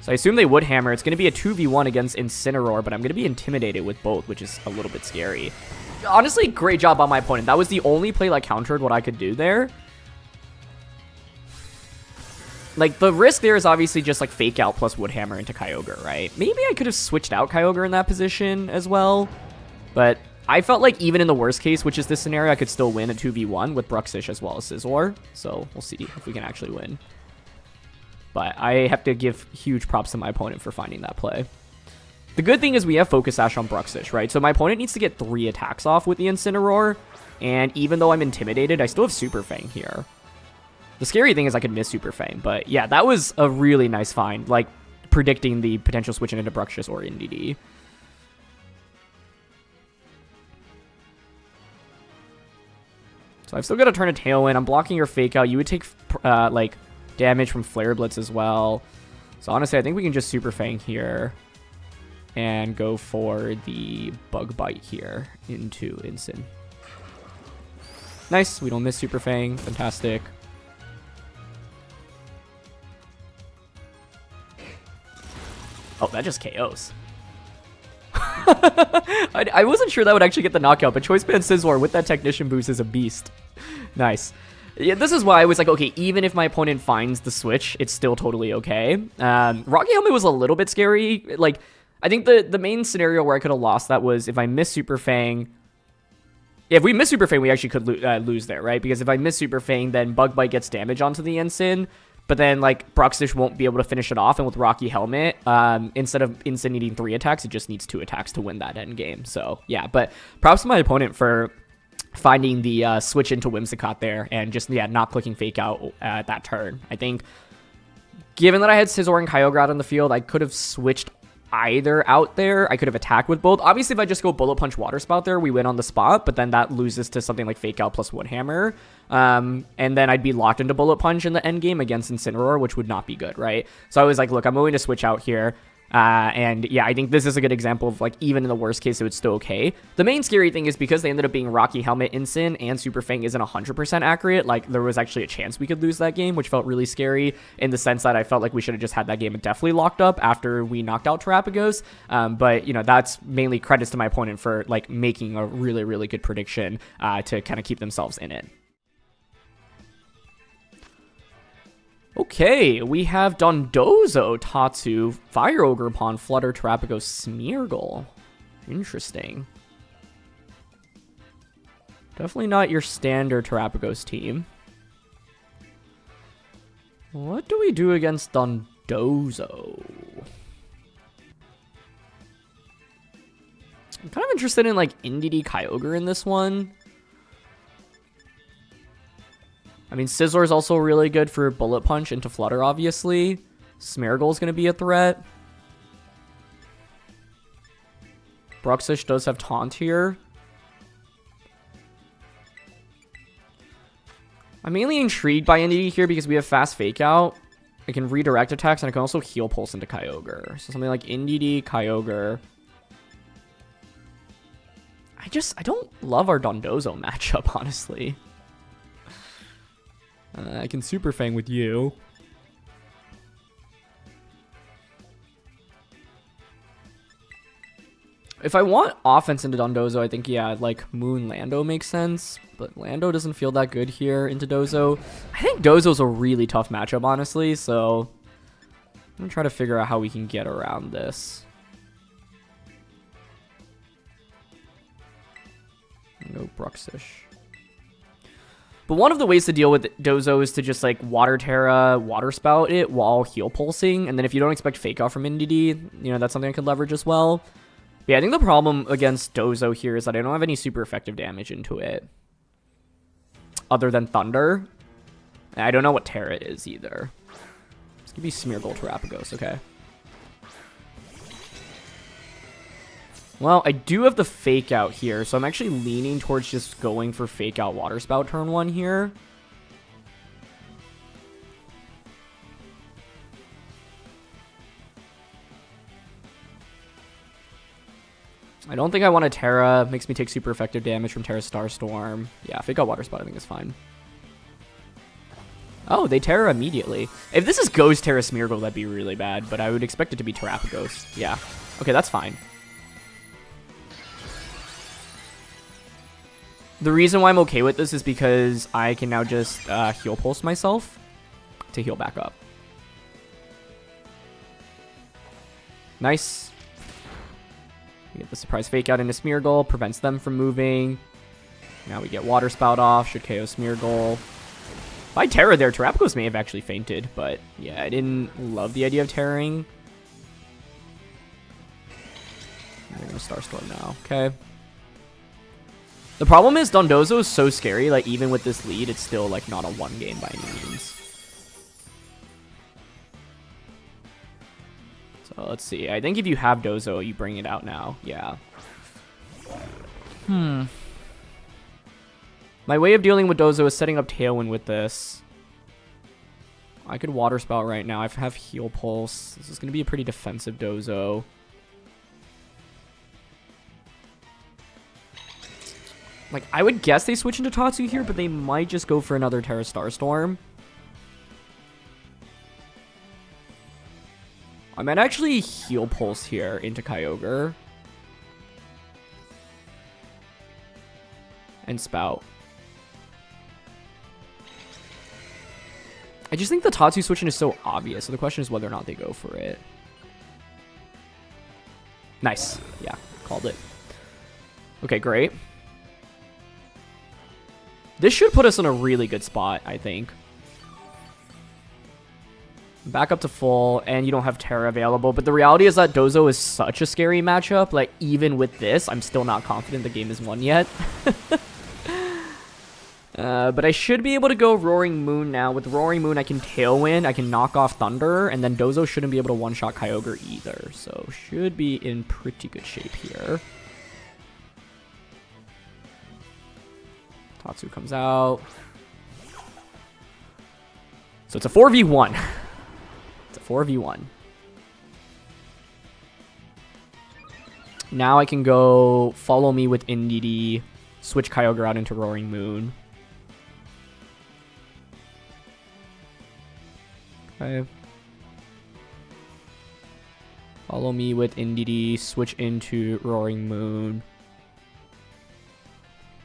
So I assume they would hammer. It's going to be a 2v1 against Incineroar, but I'm going to be intimidated with both, which is a little bit scary. Honestly, great job by my opponent. That was the only play that countered what I could do there. Like, the risk there is obviously just, like, Fake Out plus Woodhammer into Kyogre, right? Maybe I could have switched out Kyogre in that position as well. But I felt like even in the worst case, which is this scenario, I could still win a 2v1 with Bruxish as well as Scizor. So we'll see if we can actually win. But I have to give huge props to my opponent for finding that play. The good thing is we have Focus Sash on Bruxish, right? So my opponent needs to get 3 attacks off with the Incineroar. And even though I'm intimidated, I still have Super Fang here. The scary thing is I could miss Super Fang. But yeah, that was a really nice find. Like, predicting the potential switching into Bruxish or Indeedee. So I've still got to turn a Tailwind. I'm blocking your Fake Out. You would take, like, damage from Flare Blitz as well. So honestly, I think we can just Super Fang here and go for the Bug Bite here into Instant. Nice. We don't miss Super Fang. Fantastic. Oh, that just KOs. I wasn't sure that would actually get the knockout, but Choice Band Scizor with that Technician boost is a beast. Nice. Yeah, this is why I was like, okay, even if my opponent finds the switch, it's still totally okay. Rocky Helmet was a little bit scary. Like, I think the main scenario where I could have lost that was if I miss Super Fang. Yeah, if we miss Super Fang, we actually could lose there, right? Because if I miss Super Fang, then Bug Bite gets damage onto the Ensign. But then, like, Bruxish won't be able to finish it off. And with Rocky Helmet, instead of Instant needing 3 attacks, it just needs 2 attacks to win that end game. So, yeah. But props to my opponent for finding the switch into Whimsicott there. And just, yeah, not clicking Fake Out at that turn. I think, given that I had Scizor and Kyogre out on the field, I could have switched either out there. I could have attacked with both. Obviously, if I just go Bullet Punch Water Spout there, we win on the spot, but then that loses to something like Fake Out plus Woodhammer. And then I'd be locked into Bullet Punch in the end game against Incineroar, which would not be good, right? So I was like, look, I'm willing to switch out here. And yeah, I think this is a good example of, like, even in the worst case, it would still okay. The main scary thing is because they ended up being Rocky Helmet Instant and Super Fang isn't 100% accurate, like, there was actually a chance we could lose that game, which felt really scary in the sense that I felt like we should have just had that game definitely locked up after we knocked out Terapagos. But, you know, that's mainly credits to my opponent for, like, making a really, really good prediction to kind of keep themselves in it. Okay, we have Dondozo, Tatsu, Fire Ogre Pond, Flutter, Terapagos, Smeargle. Interesting. Definitely not your standard Terapagos team. What do we do against Dondozo? Dondozo. I'm kind of interested in like Indeedee Kyogre in this one. I mean, Scizor is also really good for Bullet Punch into Flutter, obviously. Smeargle is going to be a threat. Bruxish does have Taunt here. I'm mainly intrigued by Indeedee here because we have fast Fake Out. I can redirect attacks, and I can also Heal Pulse into Kyogre. So something like Indeedee, Kyogre. I don't love our Dondozo matchup, honestly. I can Super Fang with you. If I want offense into Dondozo, I think, yeah, like Moon Lando makes sense. But Lando doesn't feel that good here into Dozo. I think Dozo's a really tough matchup, honestly. So I'm going to try to figure out how we can get around this. No Bruxish. But one of the ways to deal with Dozo is to just like Water Terra, Water Spout it while Heal Pulsing. And then if you don't expect Fake Out from Indeedee, you know, that's something I could leverage as well. But yeah, I think the problem against Dozo here is that I don't have any super effective damage into it. Other than Thunder. And I don't know what Terra is either. Let's give you Smeargle Terapagos, okay. Well, I do have the Fake Out here, so I'm actually leaning towards just going for Fake Out Water Spout turn 1 here. I don't think I want a Terra. Makes me take super effective damage from Terra Starstorm. Yeah, Fake Out Water Spout I think is fine. Oh, they Terra immediately. If this is Ghost Terra Smeargle, that'd be really bad, but I would expect it to be Terapagos. Yeah. Okay, that's fine. The reason why I'm okay with this is because I can now just Heal Pulse myself to heal back up. Nice. We get the surprise Fake Out into Smeargle, prevents them from moving. Now we get Water Spout off, should KO Smeargle. If I Terra there, Terapagos may have actually fainted, but yeah, I didn't love the idea of Terraing. They're going to Starstorm now, okay. The problem is Dondozo is so scary, like even with this lead, it's still like not a one game by any means. So let's see. I think if you have Dozo, you bring it out now. Yeah. My way of dealing with Dozo is setting up Tailwind with this. I could Water Spout right now. I have Heal Pulse. This is going to be a pretty defensive Dozo. Like, I would guess they switch into Tatsu here, but they might just go for another Terra Starstorm. I might actually Heal Pulse here into Kyogre. And Spout. I just think the Tatsu switching is so obvious, so the question is whether or not they go for it. Nice. Yeah, called it. Okay, great. This should put us in a really good spot, I think. Back up to full, and you don't have Terra available, but the reality is that Dozo is such a scary matchup. Like, even with this, I'm still not confident the game is won yet. But I should be able to go Roaring Moon now. With Roaring Moon, I can Tailwind, I can knock off Thunder, and then Dozo shouldn't be able to one-shot Kyogre either. So, should be in pretty good shape here. Tatsu comes out. So it's a 4v1. It's a 4v1. Now I can go Follow Me with Indeedee, switch Kyogre out into Roaring Moon. Okay. Follow Me with Indeedee, switch into Roaring Moon.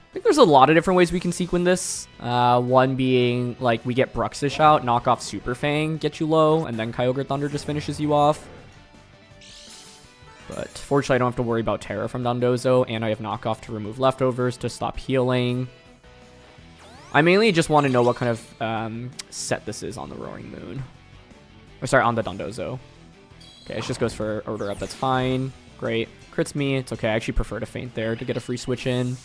I think there's a lot of different ways we can sequence this. One being, like, we get Bruxish out, knock off Super Fang, get you low, and then Kyogre Thunder just finishes you off. But fortunately, I don't have to worry about Terra from Dondozo, and I have knockoff to remove leftovers to stop healing. I mainly just want to know what kind of set this is on the Roaring Moon. Or sorry, on the Dondozo. Okay, it just goes for order up. That's fine. Great. Crits me. It's okay. I actually prefer to feint there to get a free switch in.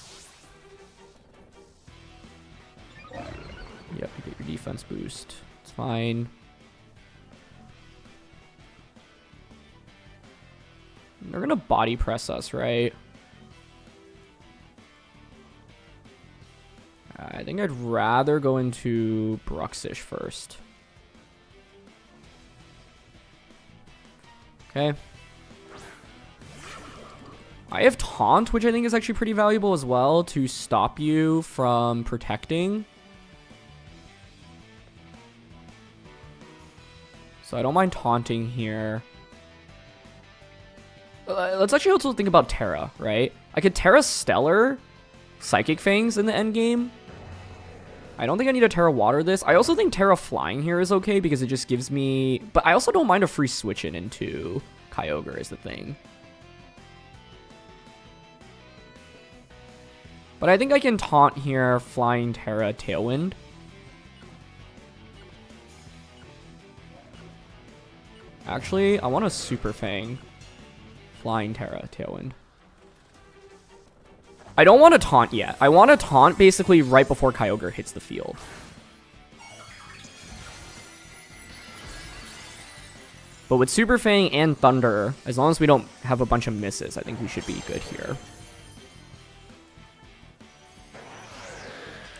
Yep, you get your defense boost. It's fine. They're going to body press us, right? I think I'd rather go into Bruxish first. Okay. I have Taunt, which I think is actually pretty valuable as well to stop you from protecting. So I don't mind taunting here. Let's actually also think about Terra, right? I could Terra Stellar Psychic Fangs in the end game. I don't think I need a Terra Water this. I also think Terra Flying here is okay because it just gives me... But I also don't mind a free switch in into Kyogre is the thing. But I think I can taunt here, Flying Terra Tailwind. Actually, I want a Super Fang. Flying Terra Tailwind. I don't want to taunt yet. I want to taunt basically right before Kyogre hits the field. But with Super Fang and Thunder, as long as we don't have a bunch of misses, I think we should be good here.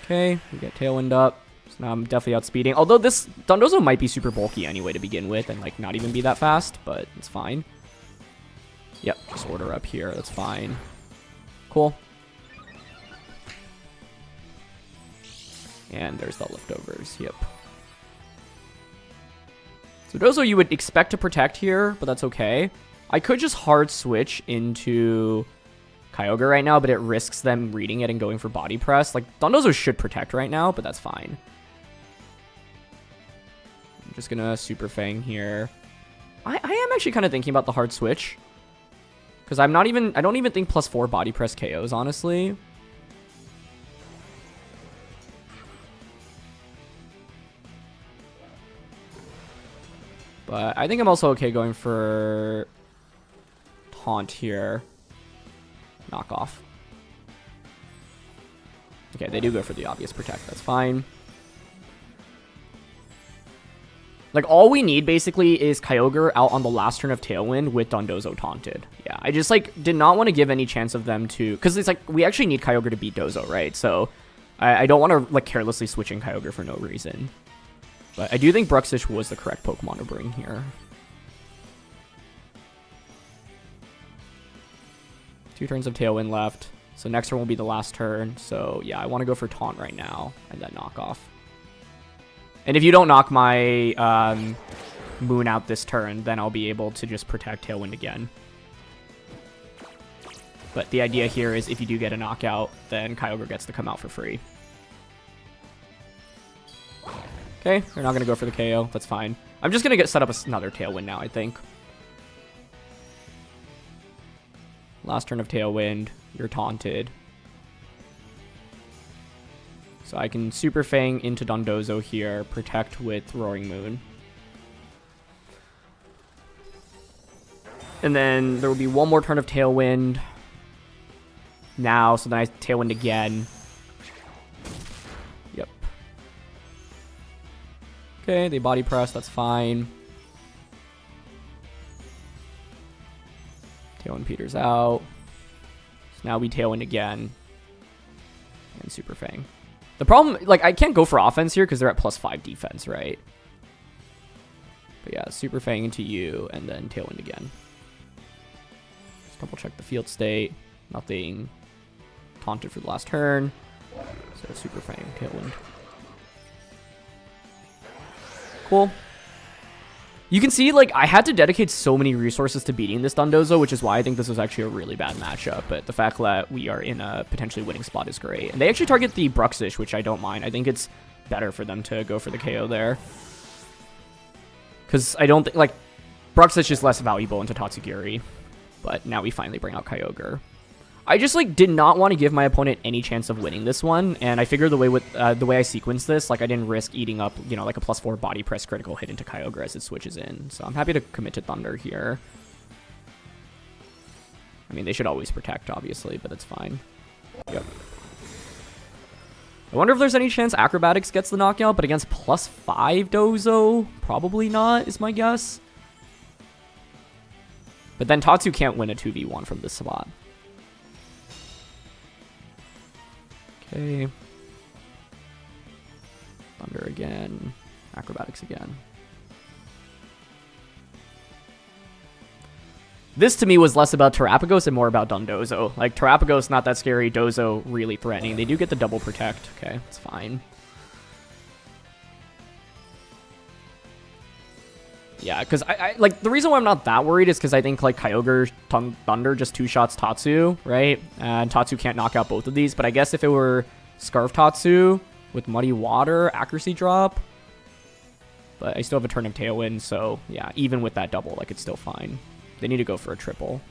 Okay, we get Tailwind up. So now I'm definitely outspeeding. Although this Dondozo might be super bulky anyway to begin with and like not even be that fast, but it's fine. Yep, just order up here. That's fine. Cool. And there's the leftovers. Yep. So Dozo you would expect to protect here, but that's okay. I could just hard switch into Kyogre right now, but it risks them reading it and going for body press. Like, Dondozo should protect right now, but that's fine. I'm just gonna Super Fang here. I am actually kind of thinking about the hard switch. Because I don't even think +4 body press KOs, honestly. But I think I'm also okay going for Taunt here. Knock off. Okay, they do go for the obvious protect. That's fine. Like, all we need, basically, is Kyogre out on the last turn of Tailwind with Dondozo taunted. Yeah, I just, like, did not want to give any chance of them to... Because it's like, we actually need Kyogre to beat Dozo, right? So, I don't want to, like, carelessly switch in Kyogre for no reason. But I do think Bruxish was the correct Pokemon to bring here. 2 turns of Tailwind left. So next turn will be the last turn. So yeah, I want to go for Taunt right now and then knock off. And if you don't knock my Moon out this turn, then I'll be able to just protect Tailwind again. But the idea here is if you do get a knockout, then Kyogre gets to come out for free. Okay, they're not going to go for the KO. That's fine. I'm just going to set up another Tailwind now, I think. Last turn of Tailwind. You're taunted. So I can Super Fang into Dondozo here. Protect with Roaring Moon. And then there will be one more turn of Tailwind. Now, so then I Tailwind again. Yep. Okay, they body press, that's fine. Tailwind peters out. So now we Tailwind again. And Super Fang. The problem, like, I can't go for offense here because they're at +5 defense, right? But yeah, Super Fang into you, and then Tailwind again. Just double check the field state. Nothing. Taunted for the last turn. So Super Fang, Tailwind. Cool. You can see, like, I had to dedicate so many resources to beating this Dondozo, which is why I think this was actually a really bad matchup. But the fact that we are in a potentially winning spot is great. And they actually target the Bruxish, which I don't mind. I think it's better for them to go for the KO there. Because I don't think, like, Bruxish is less valuable into Tatsugiri. But now we finally bring out Kyogre. I just like did not want to give my opponent any chance of winning this one, and I figured the way I sequenced this, like I didn't risk eating up, you know, like a +4 body press critical hit into Kyogre as it switches in. So I'm happy to commit to Thunder here. I mean, they should always protect, obviously, but it's fine. Yep. I wonder if there's any chance Acrobatics gets the knockout, but against +5 Dozo, probably not, is my guess. But then Tatsu can't win a 2v1 from this spot. Okay. Thunder again. Acrobatics again. This to me was less about Terapagos and more about Dondozo. Like, Terapagos not that scary, Dozo really threatening. They do get the double protect. Okay, it's fine. Yeah, because I like, the reason why I'm not that worried is because I think, like, Kyogre, Thunder just two-shots Tatsu, right? And Tatsu can't knock out both of these, but I guess if it were Scarf Tatsu with Muddy Water, accuracy drop, but I still have a turn of Tailwind, so yeah, even with that double, like, it's still fine. They need to go for a triple,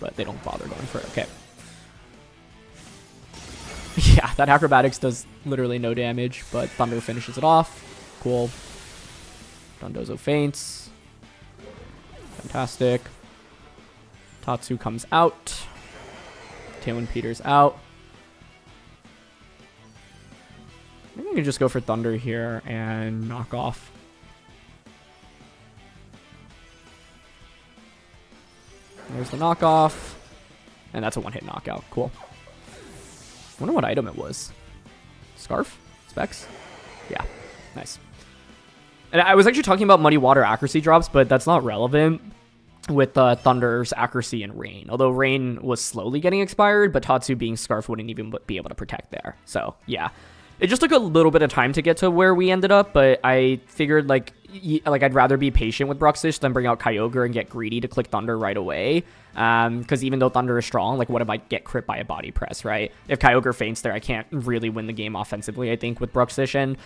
but they don't bother going for it. Okay. Yeah, that Acrobatics does literally no damage, but Thunder finishes it off. Cool. Dondozo faints. Fantastic. Tatsu comes out. Tailwind Peters out. I think we can just go for Thunder here and knock off. There's the knockoff. And that's a one-hit knockout. Cool. Wonder what item it was. Scarf? Specs? Yeah. Nice. And I was actually talking about Muddy Water accuracy drops, but that's not relevant with Thunder's accuracy and Rain. Although Rain was slowly getting expired, but Tatsu being Scarf wouldn't even be able to protect there. So, yeah. It just took a little bit of time to get to where we ended up, but I figured, like I'd rather be patient with Bruxish than bring out Kyogre and get greedy to click Thunder right away. Because even though Thunder is strong, like, what if I get crit by a body press, right? If Kyogre faints there, I can't really win the game offensively, I think, with Bruxish and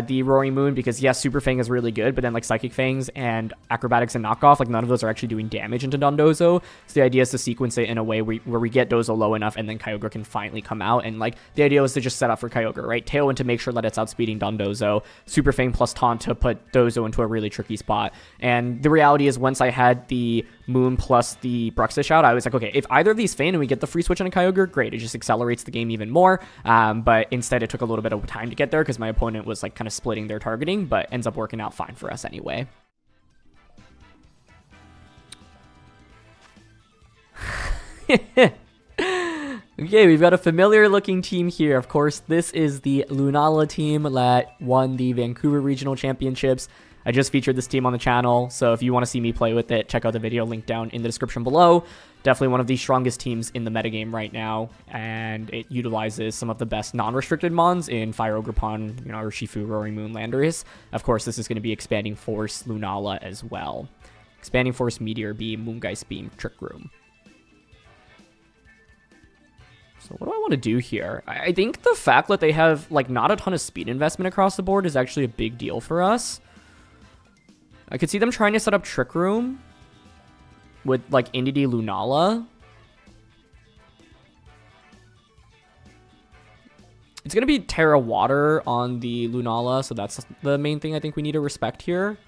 the Roaring Moon, because yes, Super Fang is really good, but then, like, Psychic Fangs and Acrobatics and Knockoff, like, none of those are actually doing damage into Dondozo. So the idea is to sequence it in a way where we get Dozo low enough, and then Kyogre can finally come out, and, like, the idea was to just set up for Kyogre, right? Tailwind to make sure that it's outspeeding Dondozo, Super Fang plus Taunt to put Dozo into a really tricky spot. And the reality is, once I had the Moon plus the Bruxish out, I was like, okay, if either of these faint and we get the free switch on a Kyogre, great, it just accelerates the game even more. But instead it took a little bit of time to get there because my opponent was, like, kind of splitting their targeting, but ends up working out fine for us anyway. Okay, we've got a familiar looking team here. Of course, this is the Lunala team that won the Vancouver Regional Championships. I just featured this team on the channel, so if you want to see me play with it, check out the video link down in the description below. Definitely one of the strongest teams in the metagame right now, and it utilizes some of the best non-restricted mons in Fire Ogre Pond, you know, Urshifu, Roaring Moon, Landorus. Of course, this is going to be Expanding Force, Lunala as well. Expanding Force, Meteor Beam, Moongeist Beam, Trick Room. So what do I want to do here? I think the fact that they have, like, not a ton of speed investment across the board is actually a big deal for us. I could see them trying to set up Trick Room with, like, Indeedee Lunala. It's going to be Terra Water on the Lunala, so that's the main thing I think we need to respect here.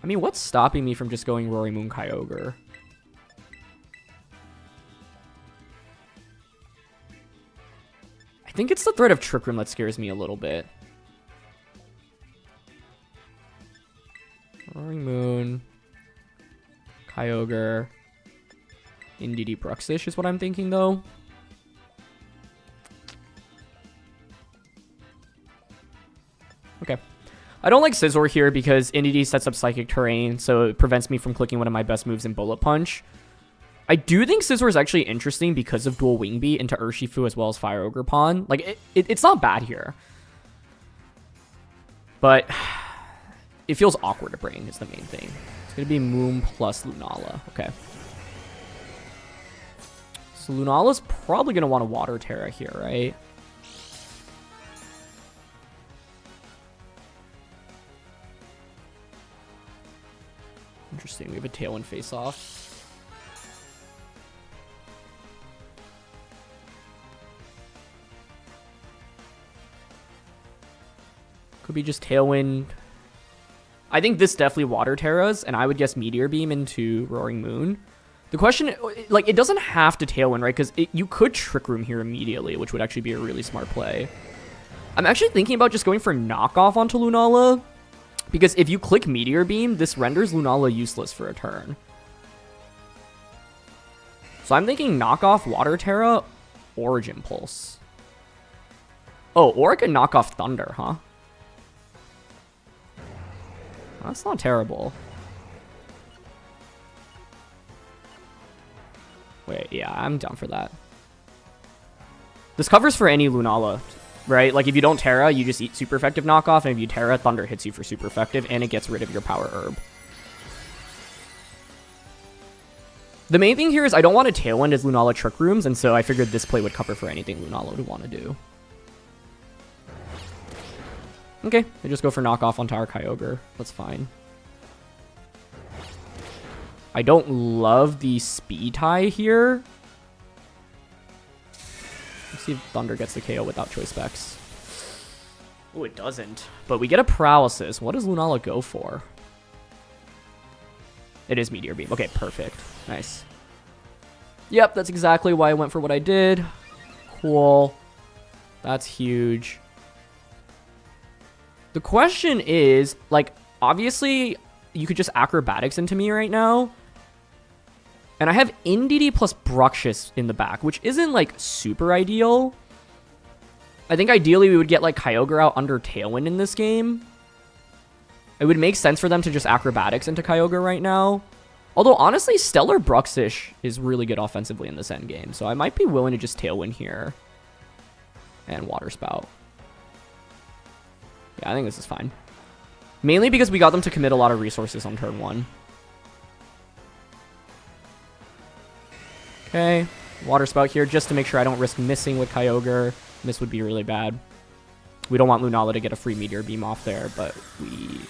I mean, what's stopping me from just going Roaring Moon Kyogre? I think it's the threat of Trick Room that scares me a little bit. Roaring Moon, Kyogre, Indeedee Bruxish is what I'm thinking, though. Okay. I don't like Scizor here because Indeedee sets up Psychic Terrain, so it prevents me from clicking one of my best moves in Bullet Punch. I do think Scizor is actually interesting because of Dual Wing Beat into Urshifu as well as Fire Ogre Pond. Like, it's not bad here. But it feels awkward to bring is the main thing. It's going to be Moon plus Lunala. Okay. So Lunala's probably going to want a Water Terra here, right? Interesting. We have a Tailwind face-off. Could be just Tailwind. I think this definitely Water Terras, and I would guess Meteor Beam into Roaring Moon. The question, like, it doesn't have to Tailwind, right? Because you could Trick Room here immediately, which would actually be a really smart play. I'm actually thinking about just going for Knockoff onto Lunala, because if you click Meteor Beam, this renders Lunala useless for a turn. So I'm thinking Knockoff Water Terra, Origin Pulse. Oh, or I could knock off Thunder, huh? That's not terrible. Wait, yeah, I'm down for that. This covers for any Lunala, right? Like, if you don't Terra, you just eat super effective knockoff, and if you Terra, Thunder hits you for super effective, and it gets rid of your power herb. The main thing here is I don't want to Tailwind as Lunala Trick Rooms, and so I figured this play would cover for anything Lunala would want to do. Okay, I just go for knockoff onto our Kyogre. That's fine. I don't love the speed tie here. Let's see if Thunder gets the KO without Choice Specs. Oh, it doesn't. But we get a Paralysis. What does Lunala go for? It is Meteor Beam. Okay, perfect. Nice. Yep, that's exactly why I went for what I did. Cool. That's huge. The question is, like, obviously, you could just Acrobatics into me right now. And I have Indeedee plus Bruxish in the back, which isn't, like, super ideal. I think ideally we would get, like, Kyogre out under Tailwind in this game. It would make sense for them to just Acrobatics into Kyogre right now. Although, honestly, Stellar Bruxish is really good offensively in this endgame. So I might be willing to just Tailwind here. And Water Spout. Yeah, I think this is fine. Mainly because we got them to commit a lot of resources on turn 1. Okay, Water Spout here just to make sure I don't risk missing with Kyogre. Miss would be really bad. We don't want Lunala to get a free Meteor Beam off there, but we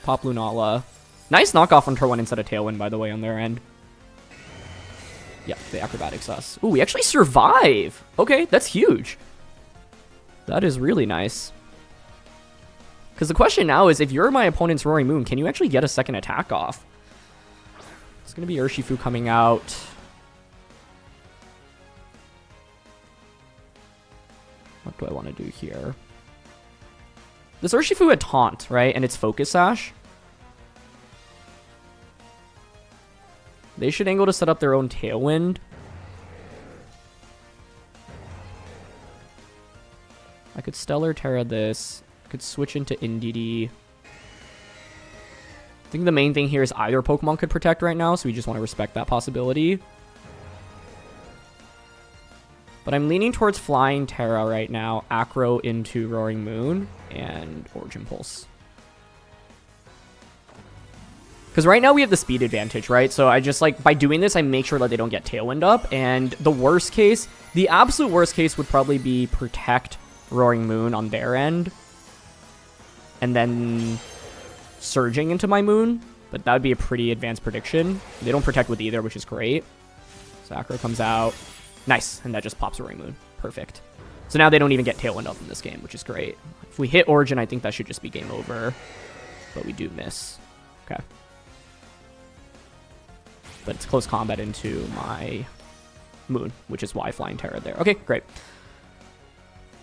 pop Lunala. Nice knockoff on turn 1 instead of Tailwind, by the way, on their end. Yep, the Acrobatics us. Ooh, we actually survive! Okay, that's huge. That is really nice. Because the question now is, if you're my opponent's Roaring Moon, can you actually get a second attack off? It's going to be Urshifu coming out. What do I want to do here? This Urshifu had Taunt, right? And it's Focus Sash. They should angle to set up their own Tailwind. I could Stellar Terra this. I could switch into Indeedee. I think the main thing here is either Pokemon could protect right now, so we just want to respect that possibility. But I'm leaning towards Flying Terra right now, Acro into Roaring Moon, and Origin Pulse. Because right now we have the speed advantage, right? So I just, like, by doing this, I make sure that they don't get Tailwind up. And the worst case, the absolute worst case would probably be protect Roaring Moon on their end. And then Surging into my Moon. But that would be a pretty advanced prediction. They don't protect with either, which is great. So Acro comes out. Nice, and that just pops Roaring Moon. Perfect. So now they don't even get Tailwind up in this game, which is great. If we hit Origin, I think that should just be game over. But we do miss. Okay. But it's close combat into my Moon, which is why Flying Terra there. Okay, great.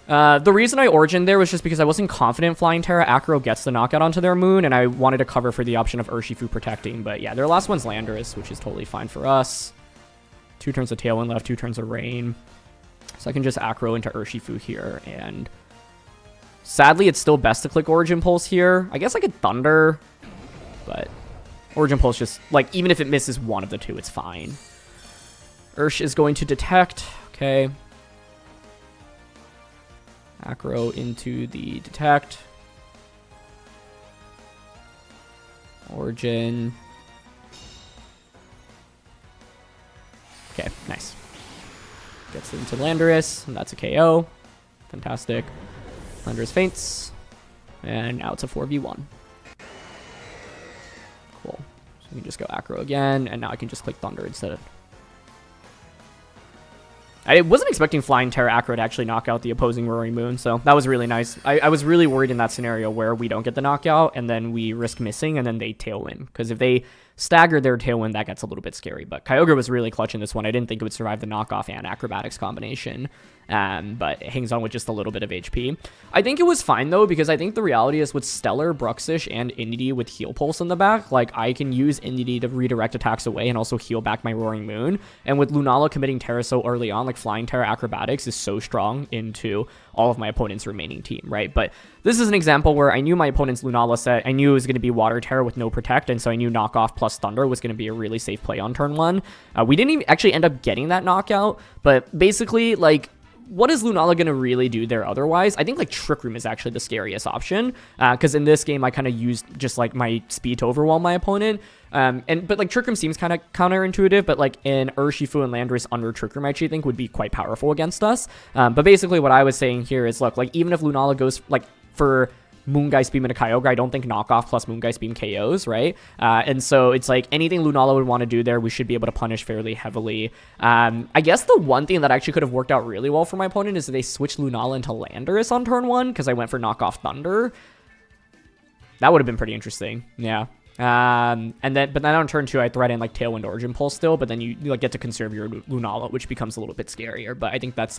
The reason I Origin there was just because I wasn't confident Flying Terra Acro gets the knockout onto their Moon, and I wanted to cover for the option of Urshifu protecting. But yeah, their last one's Landorus, which is totally fine for us. 2 turns of Tailwind left, 2 turns of Rain. So I can just Acro into Urshifu here, and sadly, it's still best to click Origin Pulse here. I guess I could Thunder, but Origin Pulse just, like, even if it misses one of the two, it's fine. Ursh is going to Detect. Okay. Acro into the Detect. Origin. Okay, nice. Gets into Landorus, and that's a KO. Fantastic. Landorus faints. And now it's a 4v1. Cool. We can just go Acro again, and now I can just click Thunder instead of... I wasn't expecting Flying Terra Acro to actually knock out the opposing Roaring Moon, so that was really nice. I was really worried in that scenario where we don't get the knockout, and then we risk missing, and then they Tailwind. Because if they stagger their Tailwind, that gets a little bit scary. But Kyogre was really clutch in this one. I didn't think it would survive the knockoff and Acrobatics combination. But it hangs on with just a little bit of HP. I think it was fine, though, because I think the reality is with Stellar, Bruxish, and Indeedee with Heal Pulse in the back, like, I can use Indeedee to redirect attacks away and also heal back my Roaring Moon. And with Lunala committing Terra so early on, like, Flying Terra Acrobatics is so strong into all of my opponent's remaining team, right? But this is an example where I knew my opponent's Lunala set. I knew it was going to be Water Terra with no Protect, and so I knew Knockoff plus Thunder was going to be a really safe play on turn 1. We didn't even actually end up getting that knockout, but basically, like, what is Lunala going to really do there otherwise? I think, like, Trick Room is actually the scariest option, because in this game, I kind of used just, like, my speed to overwhelm my opponent, but, like, Trick Room seems kind of counterintuitive, but, like, in Urshifu and Landorus under Trick Room, I actually think would be quite powerful against us, but basically what I was saying here is, look, like, even if Lunala goes, like, for Moongeist Beam into Kyogre, I don't think Knockoff plus Moongeist Beam KOs, right? And so it's like anything Lunala would want to do there, we should be able to punish fairly heavily. I guess the one thing that actually could have worked out really well for my opponent is that they switched Lunala into Landorus on turn 1 because I went for Knockoff Thunder. That would have been pretty interesting, yeah. But then on turn 2, I threaten like Tailwind Origin Pulse still, but then you like get to conserve your Lunala, which becomes a little bit scarier. But I think that's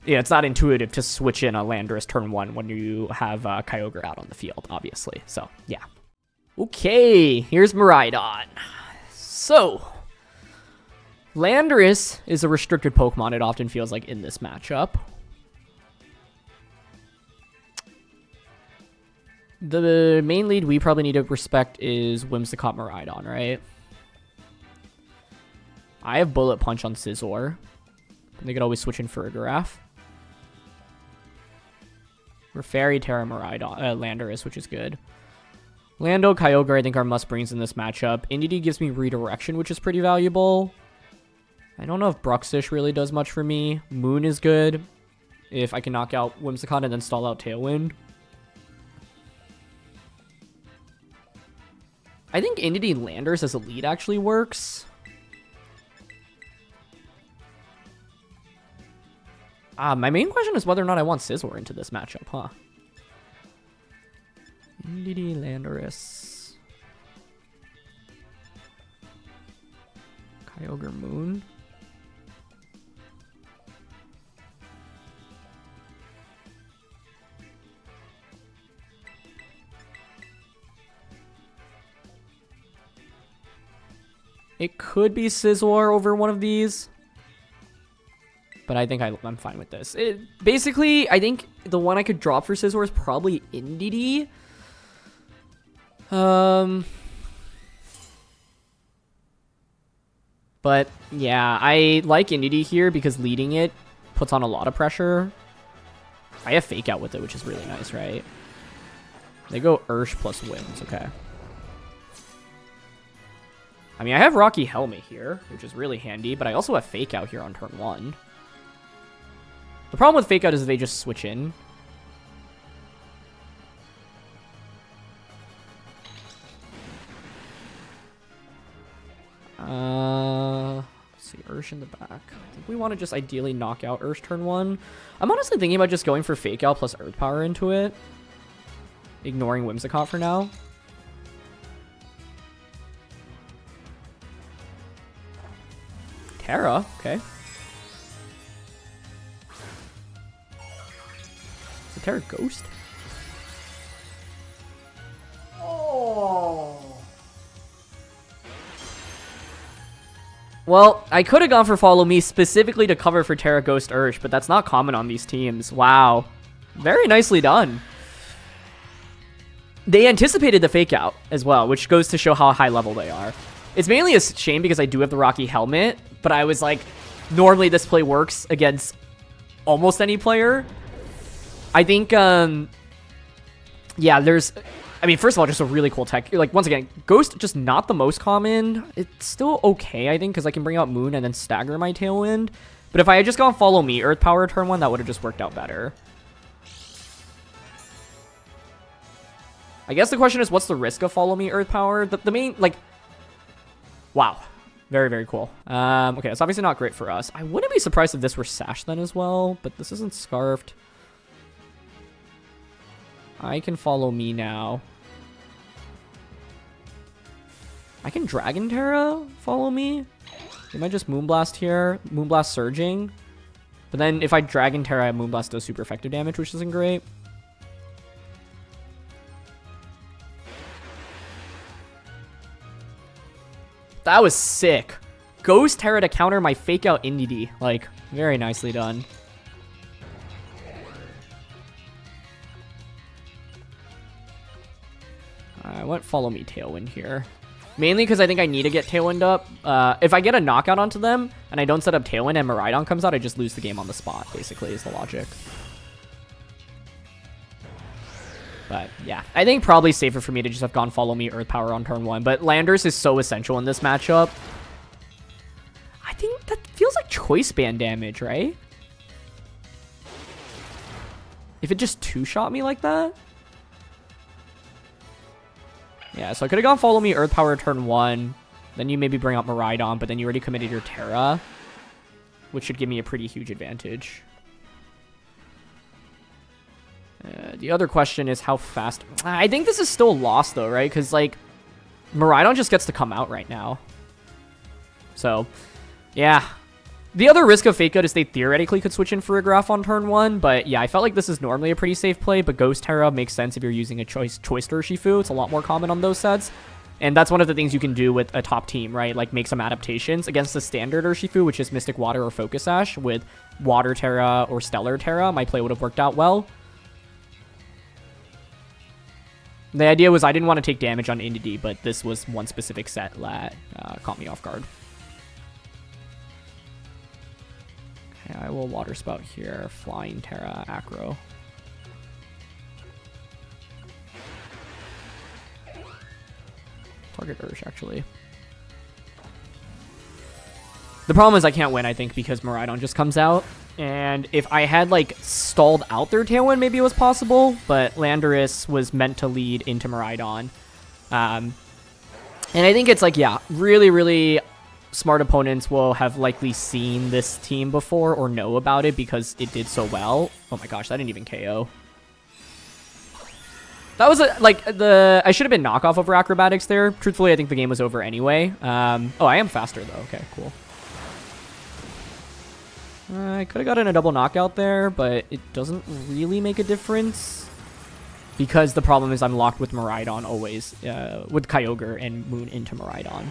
yeah, it's not intuitive to switch in a Landorus turn 1 when you have Kyogre out on the field, obviously. So yeah. Okay, here's Miraidon. So Landorus is a restricted Pokemon. It often feels like in this matchup. The main lead we probably need to respect is Whimsicott Miraidon, right? I have Bullet Punch on Scizor. They could always switch in Fergaraf. We're Fairy Terra Miraidon, Landorus, which is good. Lando, Kyogre, I think are must-brings in this matchup. Indeedee gives me Redirection, which is pretty valuable. I don't know if Bruxish really does much for me. Moon is good if I can knock out Whimsicott and then stall out Tailwind. I think Indeedee Landorus as a lead actually works. My main question is whether or not I want Scizor into this matchup, huh? Indeedee Landorus. Kyogre Moon. It could be Scizor over one of these. But I think I'm fine with this. Basically, I think the one I could drop for Scizor is probably Indeedee. But yeah, I like Indeedee here because leading it puts on a lot of pressure. I have Fake Out with it, which is really nice, right? They go Ursh plus Winds, okay. I mean, I have Rocky Helmet here, which is really handy, but I also have Fake Out here on turn 1. The problem with Fake Out is they just switch in. Let's see, Ursh in the back. I think we want to just ideally knock out Ursh turn 1. I'm honestly thinking about just going for Fake Out plus Earth Power into it. Ignoring Whimsicott for now. Terra, okay. Is it Terra Ghost? Oh. Well, I could have gone for Follow Me specifically to cover for Terra Ghost Ursh, but that's not common on these teams. Wow. Very nicely done. They anticipated the Fake Out as well, which goes to show how high level they are. It's mainly a shame because I do have the Rocky Helmet, but I was like, normally this play works against almost any player. I think, yeah, I mean, first of all, just a really cool tech. Like, once again, Ghost, just not the most common. It's still okay, I think, because I can bring out Moon and then stagger my Tailwind. But if I had just gone Follow Me, Earth Power turn 1, that would have just worked out better. I guess the question is, what's the risk of Follow Me, Earth Power? The main, like, Wow. Very, very cool. Okay, that's obviously not great for us. I wouldn't be surprised if this were Sash then as well, but this isn't Scarfed. I can follow me now. I can Dragon Terra follow me. They might just Moonblast here. Moonblast Surging. But then if I Dragon Terra, Moonblast does super effective damage, which isn't great. That was sick. Ghost Terra to counter my fake out Indeedee. Like, very nicely done. I went follow me Tailwind here. Mainly because I think I need to get Tailwind up. If I get a knockout onto them and I don't set up Tailwind and Miraidon comes out, I just lose the game on the spot, basically, is the logic. But yeah, I think probably safer for me to just have gone follow me Earth Power on turn 1. But Landorus is so essential in this matchup. I think that feels like choice band damage, right? If it just two-shot me like that? Yeah, so I could have gone follow me Earth Power turn 1. Then you maybe bring out Miraidon, but then you already committed your Terra, which should give me a pretty huge advantage. The other question is how fast... I think this is still lost though, right? Because like, Miraidon just gets to come out right now. So, yeah. The other risk of Fake Out is they theoretically could switch in for a Graph on turn 1, but yeah, I felt like this is normally a pretty safe play, but Ghost Terra makes sense if you're using a Choice Urshifu. It's a lot more common on those sets. And that's one of the things you can do with a top team, right? Like make some adaptations against the standard Urshifu, which is Mystic Water or Focus Sash. With Water Terra or Stellar Terra, my play would have worked out well. The idea was I didn't want to take damage on Indeedee, but this was one specific set that caught me off guard. Okay, I will Water Spout here. Flying Terra, Acro. Target Ursh, actually. The problem is I can't win, I think, because Miraidon just comes out. And if I had, like, stalled out their Tailwind, maybe it was possible. But Landorus was meant to lead into Miraidon. And I think it's, like, yeah, really, really smart opponents will have likely seen this team before or know about it because it did so well. Oh my gosh, that didn't even KO. That was, I should have been knockoff over Acrobatics there. Truthfully, I think the game was over anyway. Oh, I am faster, though. Okay, cool. I could have gotten a double knockout there, but it doesn't really make a difference. Because the problem is I'm locked with Miraidon always. With Kyogre and Moon into Miraidon.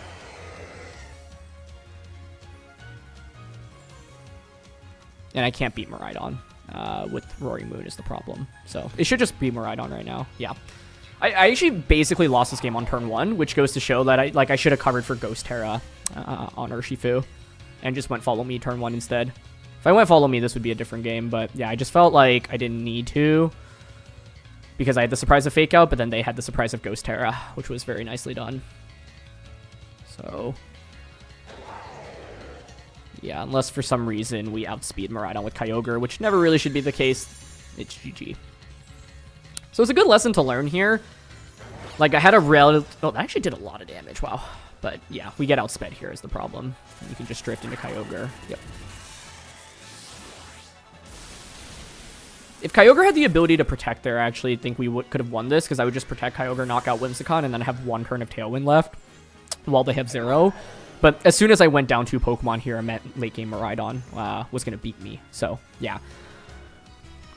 And I can't beat Miraidon. With Roaring Moon is the problem. So it should just be Miraidon right now. Yeah. I actually basically lost this game on turn 1, which goes to show that I should have covered for Ghost Terra on Urshifu. And just went follow me turn 1 instead. If I went follow me, this would be a different game. But yeah, I just felt like I didn't need to. Because I had the surprise of Fake Out, but then they had the surprise of Ghost Terra, which was very nicely done. So... yeah, unless for some reason we outspeed Miraidon with Kyogre, which never really should be the case, it's GG. So it's a good lesson to learn here. Like, I had a relative... oh, that actually did a lot of damage, wow. But yeah, we get outsped here is the problem. You can just drift into Kyogre. Yep. If Kyogre had the ability to protect there, I actually think we could have won this, because I would just protect Kyogre, knock out Whimsicott, and then have one turn of Tailwind left, while they have 0. But as soon as I went down 2 Pokemon here, I meant late game Miraidon was going to beat me. So, yeah.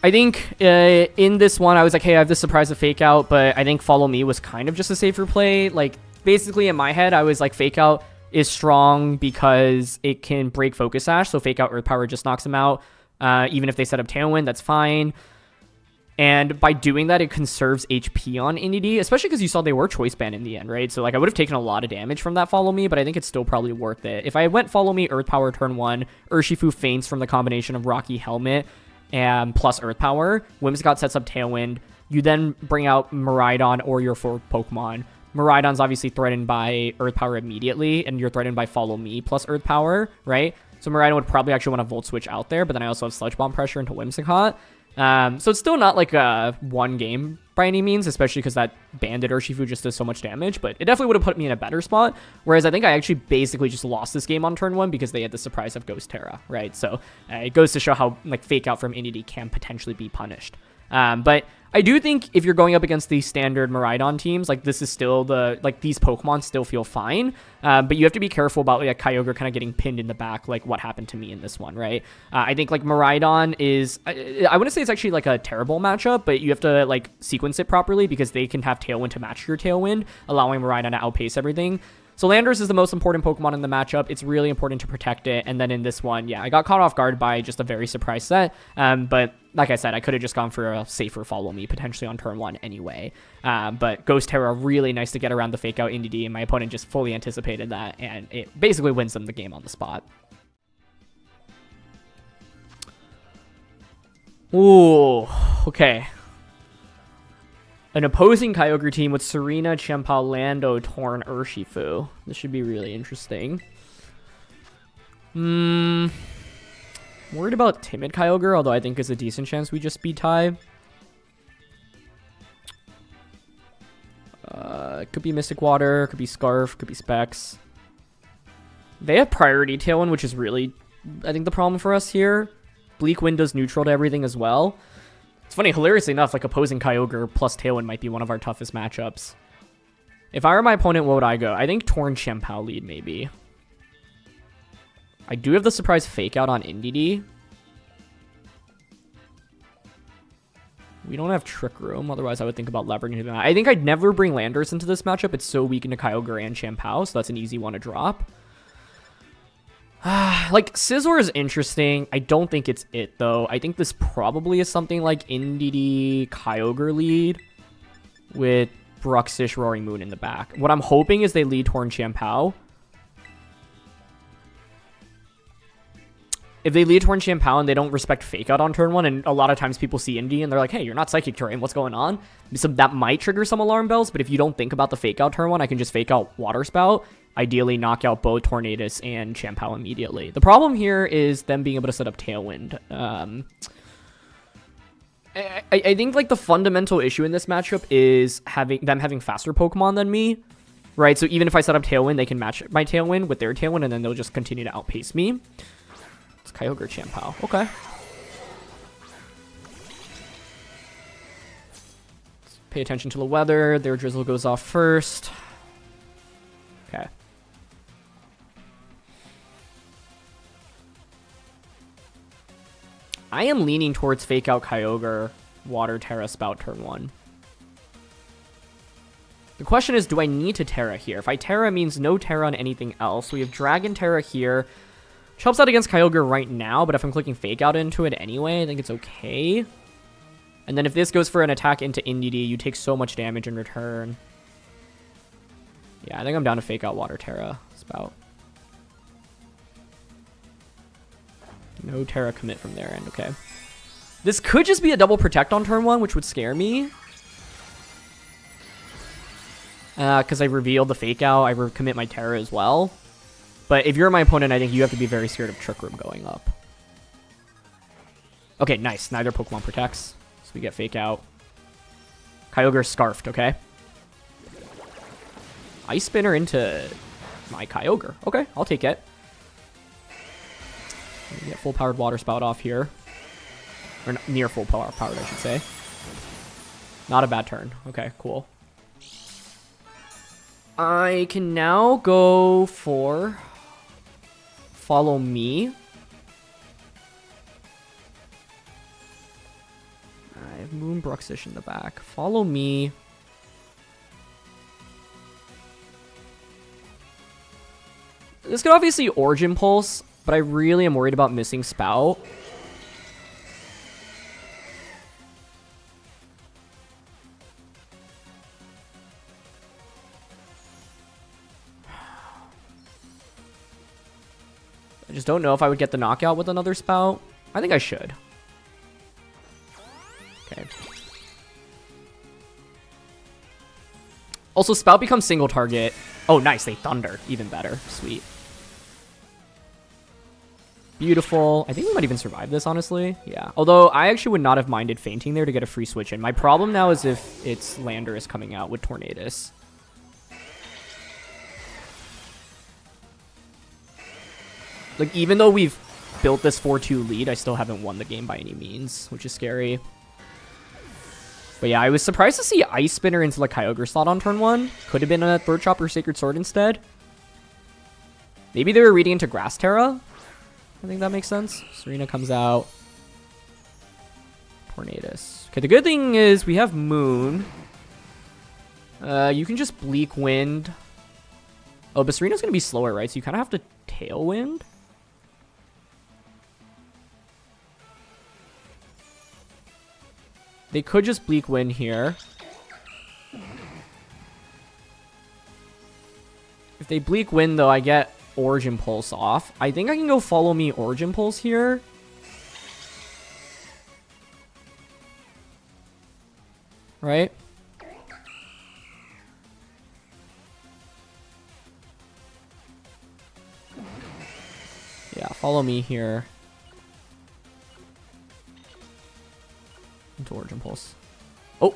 I think in this one, I was like, hey, I have this surprise of Fake Out, but I think Follow Me was kind of just a safer play. Like, basically in my head, I was like, Fake Out is strong because it can break Focus Sash. So Fake Out Earth Power just knocks him out. Even if they set up Tailwind, that's fine. And by doing that, it conserves HP on Indeedee, especially because you saw they were Choice Band in the end, right? So, like, I would have taken a lot of damage from that Follow Me, but I think it's still probably worth it. If I went Follow Me, Earth Power turn 1, Urshifu faints from the combination of Rocky Helmet and plus Earth Power, Whimsicott sets up Tailwind, you then bring out Miraidon or your 4 Pokemon. Miraidon's obviously threatened by Earth Power immediately, and you're threatened by Follow Me plus Earth Power, right? So Miraidon would probably actually want to Volt Switch out there, but then I also have Sludge Bomb pressure into Whimsicott. So it's still not like a one game by any means, especially because that Bandit Urshifu just does so much damage, but it definitely would have put me in a better spot. Whereas I think I actually basically just lost this game on turn 1 because they had the surprise of Ghost Terra, right? So it goes to show how like Fake Out from Indeedee can potentially be punished. But I do think if you're going up against the standard Miraidon teams, like this is still these Pokemon still feel fine. But you have to be careful about like Kyogre kind of getting pinned in the back, like what happened to me in this one, right? I think like Miraidon is, I wouldn't say it's actually like a terrible matchup, but you have to like sequence it properly because they can have Tailwind to match your Tailwind, allowing Miraidon to outpace everything. So Landorus is the most important Pokemon in the matchup. It's really important to protect it. And then in this one, yeah, I got caught off guard by just a very surprise set. But like I said, I could have just gone for a safer Follow Me potentially on turn 1 anyway. But Ghost Terra, really nice to get around the Fake Out Indeedee, and my opponent just fully anticipated that, and it basically wins them the game on the spot. Ooh, okay. An opposing Kyogre team with Serena, Chien-Pao, Lando, Torn, Urshifu. This should be really interesting. Worried about Timid Kyogre, although I think there's a decent chance we just speed tie. It could be Mystic Water, could be Scarf, could be Specs. They have Priority Tailwind, which is really, I think, the problem for us here. Bleak Wind does neutral to everything as well. It's funny, hilariously enough, like opposing Kyogre plus Tailwind might be one of our toughest matchups. If I were my opponent, what would I go? I think Torn Chien-Pao lead, maybe. I do have the surprise Fake Out on Indeedee. We don't have Trick Room, otherwise I would think about leveraging that. I think I'd never bring Landorus into this matchup. It's so weak into Kyogre and Chien-Pao, so that's an easy one to drop. Like, Scizor is interesting. I don't think it's it, though. I think this probably is something like Indeedee Kyogre lead with Bruxish Roaring Moon in the back. What I'm hoping is they lead Torn Chien-Pao. If they lead Torn Chien-Pao and they don't respect Fake Out on turn 1, and a lot of times people see Indeedee and they're like, hey, you're not Psychic Terrain, what's going on? So that might trigger some alarm bells, but if you don't think about the Fake Out turn 1, I can just Fake Out Water Spout, ideally knock out both Tornadus and Chien-Pao immediately. The problem here is them being able to set up Tailwind. I think like the fundamental issue in this matchup is them having faster Pokemon than me, right? So even if I set up Tailwind, they can match my Tailwind with their Tailwind, and then they'll just continue to outpace me. It's Kyogre Chien-Pao. Okay. Let's pay attention to the weather. Their Drizzle goes off first. Okay. I am leaning towards Fake Out Kyogre, Water Terra Spout turn 1. The question is, do I need to Terra here? If I Terra, means no Terra on anything else. We have Dragon Terra here, which helps out against Kyogre right now, but if I'm clicking Fake Out into it anyway, I think it's okay. And then if this goes for an attack into Indeedee, you take so much damage in return. Yeah, I think I'm down to Fake Out Water Terra Spout. No Terra commit from their end, okay. This could just be a double protect on turn 1, which would scare me. Because I revealed the Fake Out, I commit my Terra as well. But if you're my opponent, I think you have to be very scared of Trick Room going up. Okay, nice. Neither Pokemon protects, so we get Fake Out. Kyogre Scarfed, okay. Ice Spinner into my Kyogre. Okay, I'll take it. Get full powered Water Spout off here. Or near full powered, I should say. Not a bad turn. Okay, cool. I can now go for Follow Me. I have Moon Bruxish in the back. Follow Me. This could obviously Origin Pulse, but I really am worried about missing Spout. I just don't know if I would get the knockout with another Spout. I think I should. Okay. Also, Spout becomes single target. Oh, nice. They Thunder. Even better. Sweet. Beautiful. I think we might even survive this, honestly. Yeah. Although, I actually would not have minded fainting there to get a free switch in. My problem now is if it's Landorus coming out with Tornadus. Like, even though we've built this 4-2 lead, I still haven't won the game by any means, which is scary. But yeah, I was surprised to see Ice Spinner into the Kyogre slot on turn 1. Could have been a Throat Chop or Sacred Sword instead. Maybe they were reading into Grass Terra. I think that makes sense. Serena comes out. Tornadus. Okay, the good thing is we have Moon. You can just Bleak Wind. Oh, but Serena's going to be slower, right? So you kind of have to Tailwind. They could just Bleak Wind here. If they Bleak Wind, though, I get Origin Pulse off. I think I can go Follow Me Origin Pulse here. Right? Yeah, Follow Me here. Into Origin Pulse. Oh!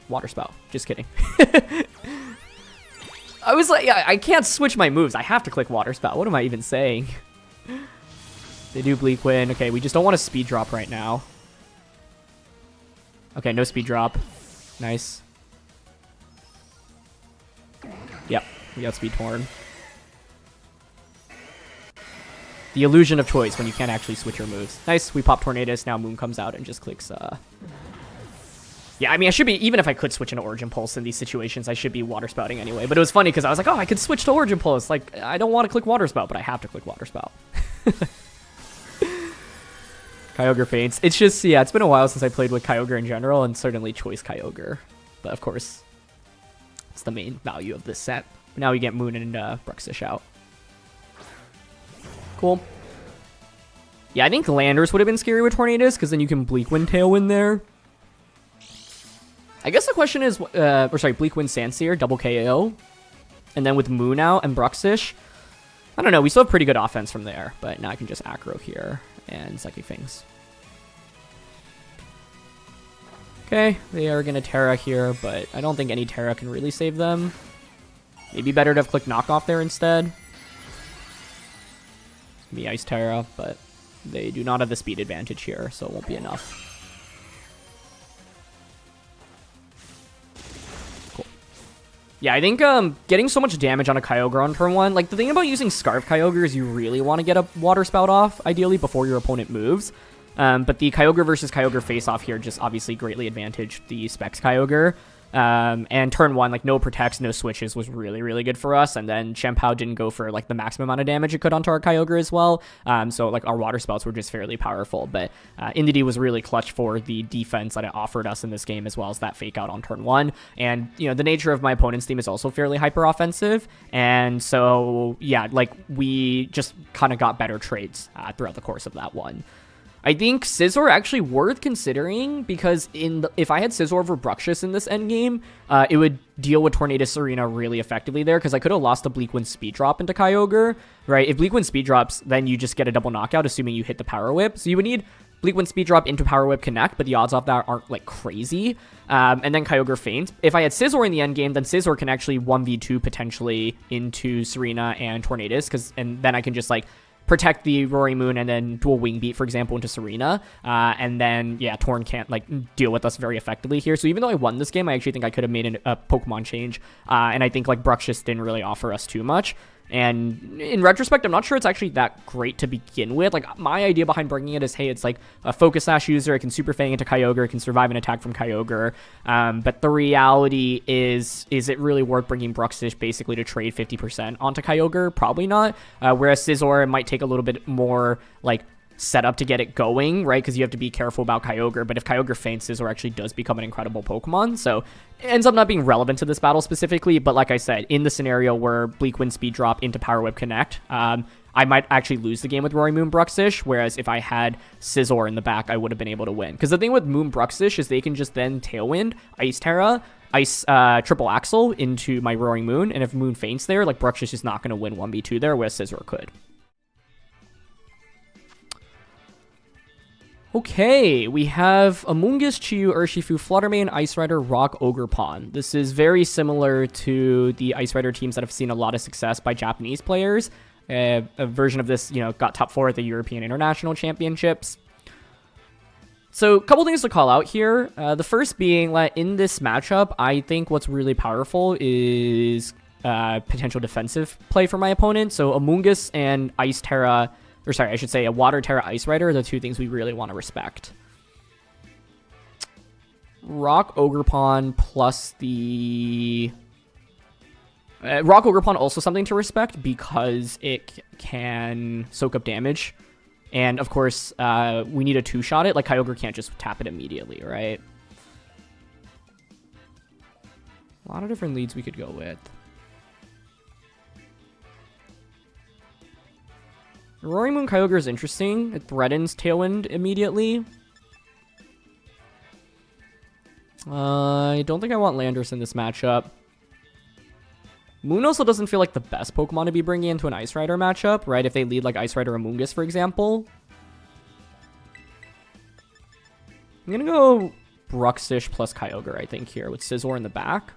Water Spout. Just kidding. I was like, yeah, I can't switch my moves. I have to click Water Spout. What am I even saying? They do Bleak Wind. Okay, we just don't want to Speed Drop right now. Okay, no Speed Drop. Nice. Yep, we got Speed Torn. The illusion of choice when you can't actually switch your moves. Nice, we pop Tornadus. Now Moon comes out and just clicks, Yeah, I mean, I should be, even if I could switch into Origin Pulse in these situations, I should be Water Spouting anyway. But it was funny because I was like, oh, I could switch to Origin Pulse. Like, I don't want to click Water Spout, but I have to click Water Spout. Kyogre faints. It's just, yeah, it's been a while since I played with Kyogre in general, and certainly Choice Kyogre. But of course, it's the main value of this set. But now we get Moon and Bruxish out. Cool. Yeah, I think Landorus would have been scary with Tornadus, because then you can Bleak Wind, Tailwind there. I guess the question is, Bleak Wind, Sandsear, double KO. And then with Moon out and Bruxish, I don't know, we still have pretty good offense from there. But now I can just Acro here and Psychic Fangs. Okay, they are going to Terra here, but I don't think any Terra can really save them. Maybe better to have clicked Knockoff there instead. Be Ice Terra, but they do not have the speed advantage here, so it won't be enough. Cool. Yeah, I think getting so much damage on a Kyogre on turn 1, like the thing about using Scarf Kyogre is you really want to get a Water Spout off, ideally, before your opponent moves. But the Kyogre versus Kyogre face-off here just obviously greatly advantaged the Specs Kyogre. And turn 1, like, no protects, no switches was really, really good for us. And then Champao didn't go for, like, the maximum amount of damage it could onto our Kyogre as well. So, like, our Water Spouts were just fairly powerful. But Indeedee was really clutch for the defense that it offered us in this game, as well as that fake out on turn 1. And, you know, the nature of my opponent's team is also fairly hyper-offensive. And so, yeah, like, we just kind of got better trades throughout the course of that one. I think Scizor actually worth considering because if I had Scizor over Bruxish in this endgame, it would deal with Tornadus Serena really effectively there because I could have lost the Bleak Wind Speed Drop into Kyogre, right? If Bleak Wind Speed Drops, then you just get a double knockout, assuming you hit the Power Whip. So you would need Bleak Wind Speed Drop into Power Whip Connect, but the odds of that aren't like crazy. And then Kyogre faints. If I had Scizor in the endgame, then Scizor can actually 1v2 potentially into Serena and Tornadus, and then I can just like protect the Roaring Moon and then dual Wing Beat, for example, into Serena. And then, yeah, Torn can't, like, deal with us very effectively here. So even though I won this game, I actually think I could have made a Pokemon change. And I think, like, Bruxish didn't really offer us too much. And in retrospect, I'm not sure it's actually that great to begin with. Like, my idea behind bringing it is, hey, it's like a Focus Sash user. It can Super Fang into Kyogre. It can survive an attack from Kyogre. But the reality is it really worth bringing Bruxish basically to trade 50% onto Kyogre? Probably not. Whereas Scizor might take a little bit more, like, setup to get it going, right? Because you have to be careful about Kyogre. But if Kyogre faints, Scizor actually does become an incredible Pokemon. So it ends up not being relevant to this battle specifically. But like I said, in the scenario where Bleak Wind Speed Drop into Power Whip Connect, I might actually lose the game with Roaring Moon Bruxish. Whereas if I had Scizor in the back, I would have been able to win. Because the thing with Moon Bruxish is they can just then Tailwind, Ice Terra, Ice Triple Axle into my Roaring Moon. And if Moon faints there, like Bruxish is not going to win 1v2 there, whereas Scizor could. Okay, we have Amoonguss, Chiyu, Urshifu, Fluttermane, Ice Rider, Rock, Ogerpon. This is very similar to the Ice Rider teams that have seen a lot of success by Japanese players. A version of this, got top 4 at the European International Championships. So a couple things to call out here. The first being that in this matchup, I think what's really powerful is potential defensive play for my opponent. So Amoonguss and Ice Terra, or sorry, I should say a Water Terra Ice Rider are the two things we really want to respect. Rock Ogerpon plus the... Rock Ogerpon also something to respect because it can soak up damage. And, of course, we need a 2-shot it. Like, Kyogre can't just tap it immediately, right? A lot of different leads we could go with. Roaring Moon Kyogre is interesting. It threatens Tailwind immediately. I don't think I want Landorus in this matchup. Moon also doesn't feel like the best Pokemon to be bringing into an Ice Rider matchup, right? If they lead like Ice Rider Amoonguss, for example. I'm going to go Bruxish plus Kyogre, I think, here, with Scizor in the back.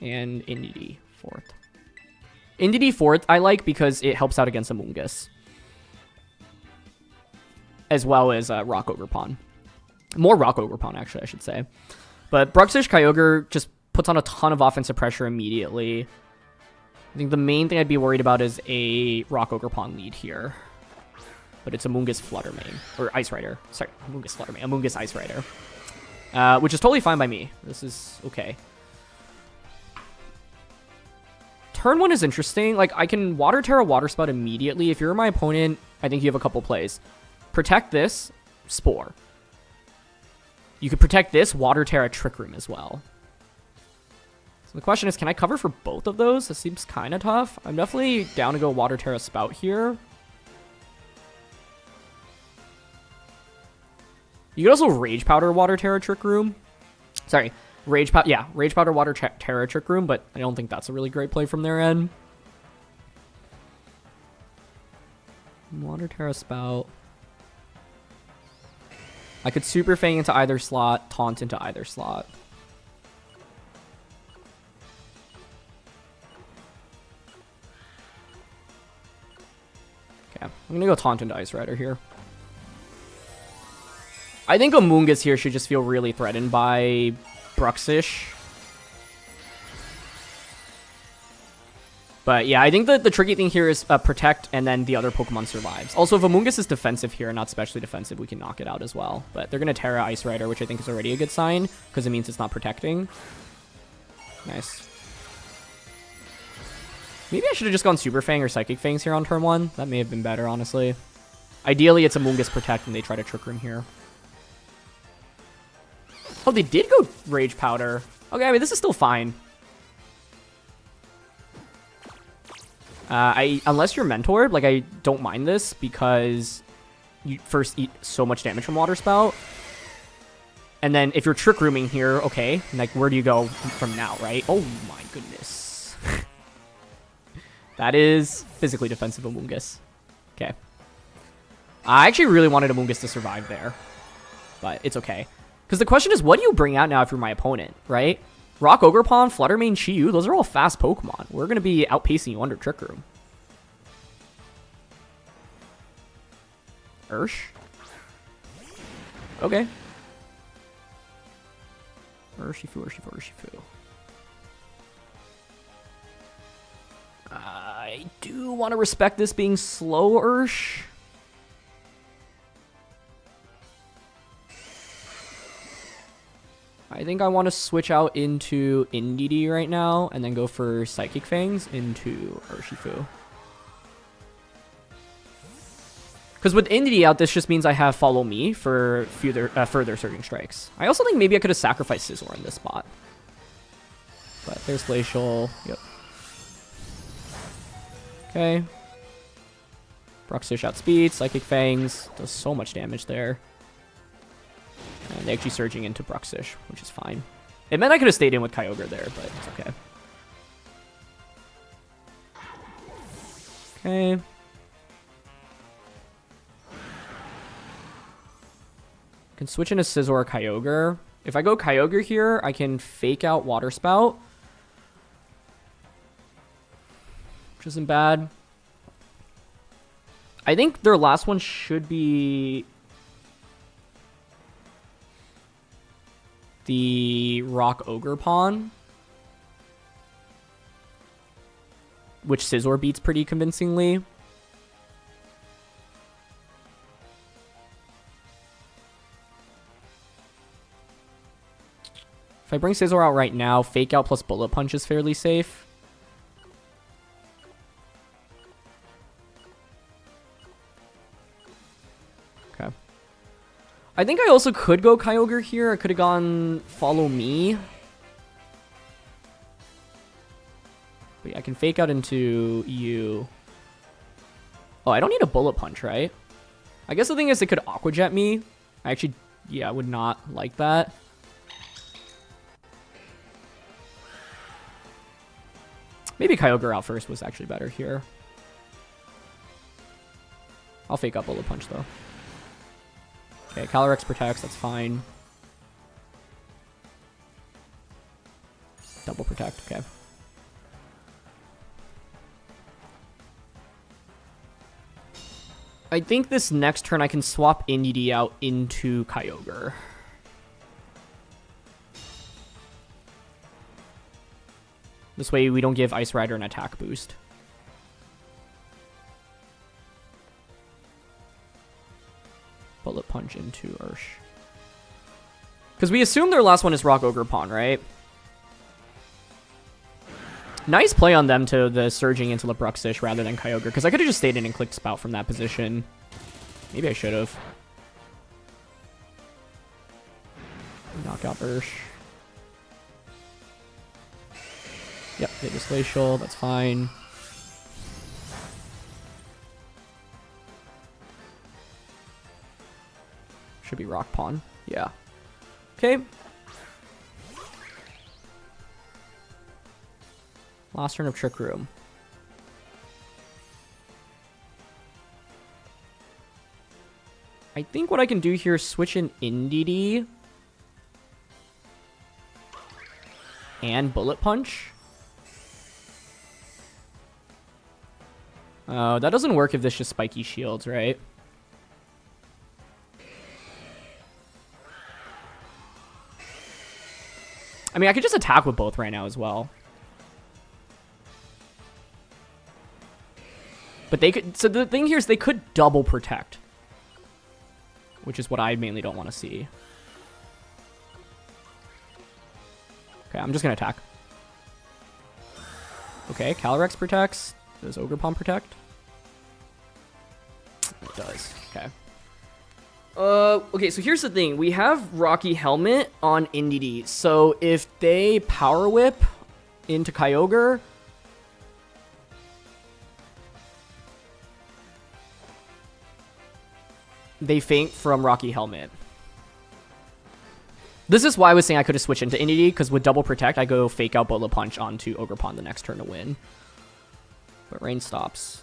And Indeedee, 4th. Indeedee 4th I like because it helps out against Amoonguss. As well as Rock Ogerpon. More Rock Ogerpon, actually, I should say. But Bruxish Kyogre just puts on a ton of offensive pressure immediately. I think the main thing I'd be worried about is a Rock Ogerpon lead here. But it's Amoonguss Fluttermane. Or Ice Rider. Sorry, Amoonguss Fluttermane. Amoonguss Ice Rider. Which is totally fine by me. This is okay. Turn 1 is interesting. Like, I can Water Terra Water Spout immediately. If you're my opponent, I think you have a couple plays. Protect this, Spore. You could protect this, Water Terra Trick Room as well. So the question is, can I cover for both of those? This seems kind of tough. I'm definitely down to go Water Terra Spout here. You could also Rage Powder Water Terra Trick Room. Sorry, Rage Powder Water Terra Trick Room, but I don't think that's a really great play from their end. Water Terra Spout. I could Super Fang into either slot, Taunt into either slot. Okay, I'm gonna go Taunt into Ice Rider here. I think Amoonguss here should just feel really threatened by Bruxish. But yeah, I think the tricky thing here is protect and then the other Pokemon survives. Also, if Amoonguss is defensive here and not specially defensive, we can knock it out as well. But they're going to Terra Ice Rider, which I think is already a good sign because it means it's not protecting. Nice. Maybe I should have just gone Super Fang or Psychic Fangs here on turn 1. That may have been better, honestly. Ideally, it's Amoonguss Protect and they try to Trick Room here. Oh, they did go Rage Powder. Okay, I mean, this is still fine. Unless you're mentored, like, I don't mind this because you first eat so much damage from Water Spout. And then if you're Trick Rooming here, okay, like, where do you go from now, right? Oh my goodness. That is physically defensive Amoonguss. Okay. I actually really wanted Amoonguss to survive there, but it's okay. Because the question is, what do you bring out now if you're my opponent, right? Rock Ogerpon, Fluttermane, Chiyu, those are all fast Pokemon. We're going to be outpacing you under Trick Room. Ursh? Okay. Urshifu, Urshifu, Urshifu. I do want to respect this being slow Ursh. I think I want to switch out into Indeedee right now and then go for Psychic Fangs into Urshifu. Because with Indeedee out, this just means I have Follow Me for further Surging Strikes. I also think maybe I could have sacrificed Scizor in this spot. But there's Glacial. Yep. Okay. Bruxish outspeed, Psychic Fangs. Does so much damage there. And they actually surging into Bruxish, which is fine. It meant I could have stayed in with Kyogre there, but it's okay. Okay. I can switch into Scizor or Kyogre. If I go Kyogre here, I can fake out Water Spout, which isn't bad. I think their last one should be the Rock Ogre Pawn, which Scizor beats pretty convincingly. If I bring Scizor out right now, Fake Out plus Bullet Punch is fairly safe. Okay. I think I also could go Kyogre here. I could have gone Follow Me. But yeah, I can Fake Out into you. Oh, I don't need a Bullet Punch, right? I guess the thing is it could Aqua Jet me. I actually, yeah, would not like that. Maybe Kyogre out first was actually better here. I'll Fake Out Bullet Punch, though. Okay, Calyrex protects. That's fine. Double Protect. Okay. I think this next turn I can swap Indeedee out into Kyogre. This way we don't give Ice Rider an attack boost. Bullet Punch into Ursh. Because we assume their last one is Rock Ogre Pawn, right? Nice play on them to the surging into the Bruxish rather than Kyogre. Because I could have just stayed in and clicked Spout from that position. Maybe I should have. Knock out Ursh. Yep, hit this Glacial, that's fine. Should be Rock Pawn, yeah. Okay. Last turn of Trick Room. I think what I can do here is switch in Indeedee and Bullet Punch. Oh, that doesn't work if this just spiky shields, right? I mean, I could just attack with both right now as well. But they could... So the thing here is they could double protect. Which is what I mainly don't want to see. Okay, I'm just going to attack. Okay, Calyrex protects. Does Ogre Pawn protect? It does. Okay. Okay, so here's the thing. We have Rocky Helmet on Indeedee. So if they Power Whip into Kyogre, they faint from Rocky Helmet. This is why I was saying I could have switched into Indeedee, because with double protect, I go Fake Out Bullet Punch onto Ogre Pawn the next turn to win. But Rain stops.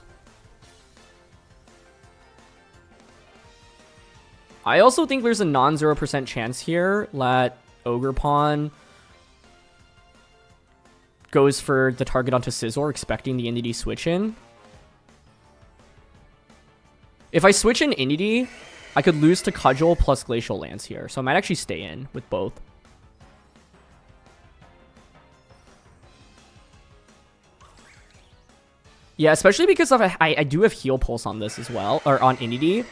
I also think there's a non-0% chance here that Ogre Pawn goes for the target onto Scizor, expecting the Indeedee switch in. If I switch in Indeedee, I could lose to Cudgel plus Glacial Lance here, so I might actually stay in with both. Yeah, especially because of I do have Heal Pulse on this as well, or on Indeedee.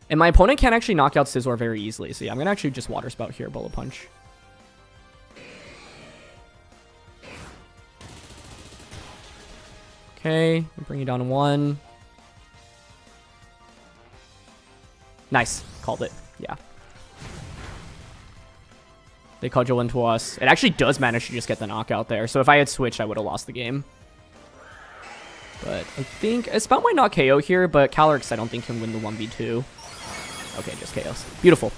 And my opponent can't actually knock out Scizor very easily, so yeah, I'm going to actually just Water Spout here, Bullet Punch. Okay, bring you down to 1. Nice, called it, yeah. They Cudgel into us. It actually does manage to just get the knockout there, so if I had switched, I would have lost the game. But I think Spout might not KO here, but Calyrex I don't think can win the 1v2. Okay, just KOs. Beautiful.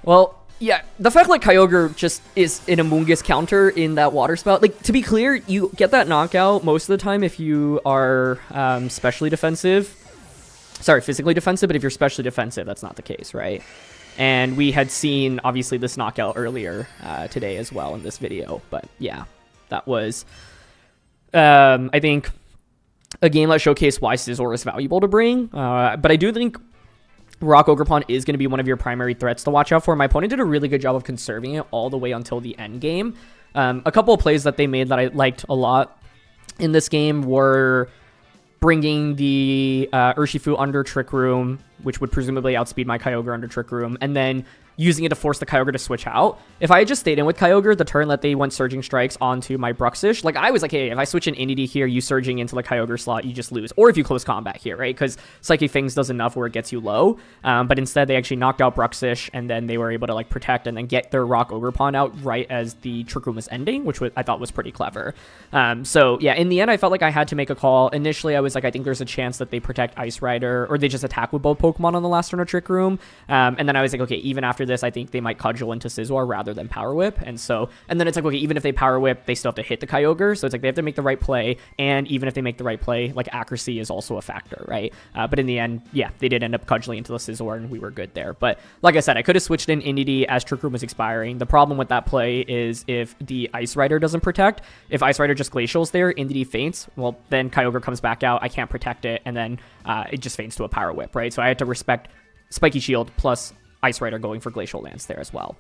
Well, yeah, the fact like Kyogre just is an Amoonguss counter in that Water Spout. Like, to be clear, you get that knockout most of the time if you are specially defensive. sorry, physically defensive, but if you're specially defensive, that's not the case, right? And we had seen, obviously, this knockout earlier today as well in this video. But yeah, that was, I think, a game that showcased why Scizor is valuable to bring. But I do think Rock Ogerpon is going to be one of your primary threats to watch out for. My opponent did a really good job of conserving it all the way until the end game. A couple of plays that they made that I liked a lot in this game were bringing the Urshifu under Trick Room, which would presumably outspeed my Kyogre under Trick Room, and then using it to force the Kyogre to switch out. If I had just stayed in with Kyogre the turn that they went Surging Strikes onto my Bruxish, like I was like, hey, if I switch an Indeedee here, you Surging into the Kyogre slot, you just lose. Or if you close combat here, right? Because Psychic Fangs does enough where it gets you low. But instead, they actually knocked out Bruxish, and then they were able to like protect and then get their Rock Ogerpon out right as the Trick Room was ending, which I thought was pretty clever. So yeah, in the end, I felt like I had to make a call. Initially, I was like, I think there's a chance that they protect Ice Rider, or they just attack with both Pokemon on the last turn of Trick Room. And then I was like, okay, even after this, I think they might cudgel into Scizor rather than Power Whip. And then it's like, okay, even if they Power Whip, they still have to hit the Kyogre. So it's like they have to make the right play. And even if they make the right play, like accuracy is also a factor, right? But in the end, yeah, they did end up cudgeling into the Scizor and we were good there. But like I said, I could have switched in Indeedee as Trick Room was expiring. The problem with that play is if the Ice Rider doesn't protect, if Ice Rider just Glacials there, Indeedee faints, well, then Kyogre comes back out. I can't protect it. And then it just faints to a Power Whip, right? So I had to respect Spiky Shield plus Ice Rider going for Glacial Lance there as well.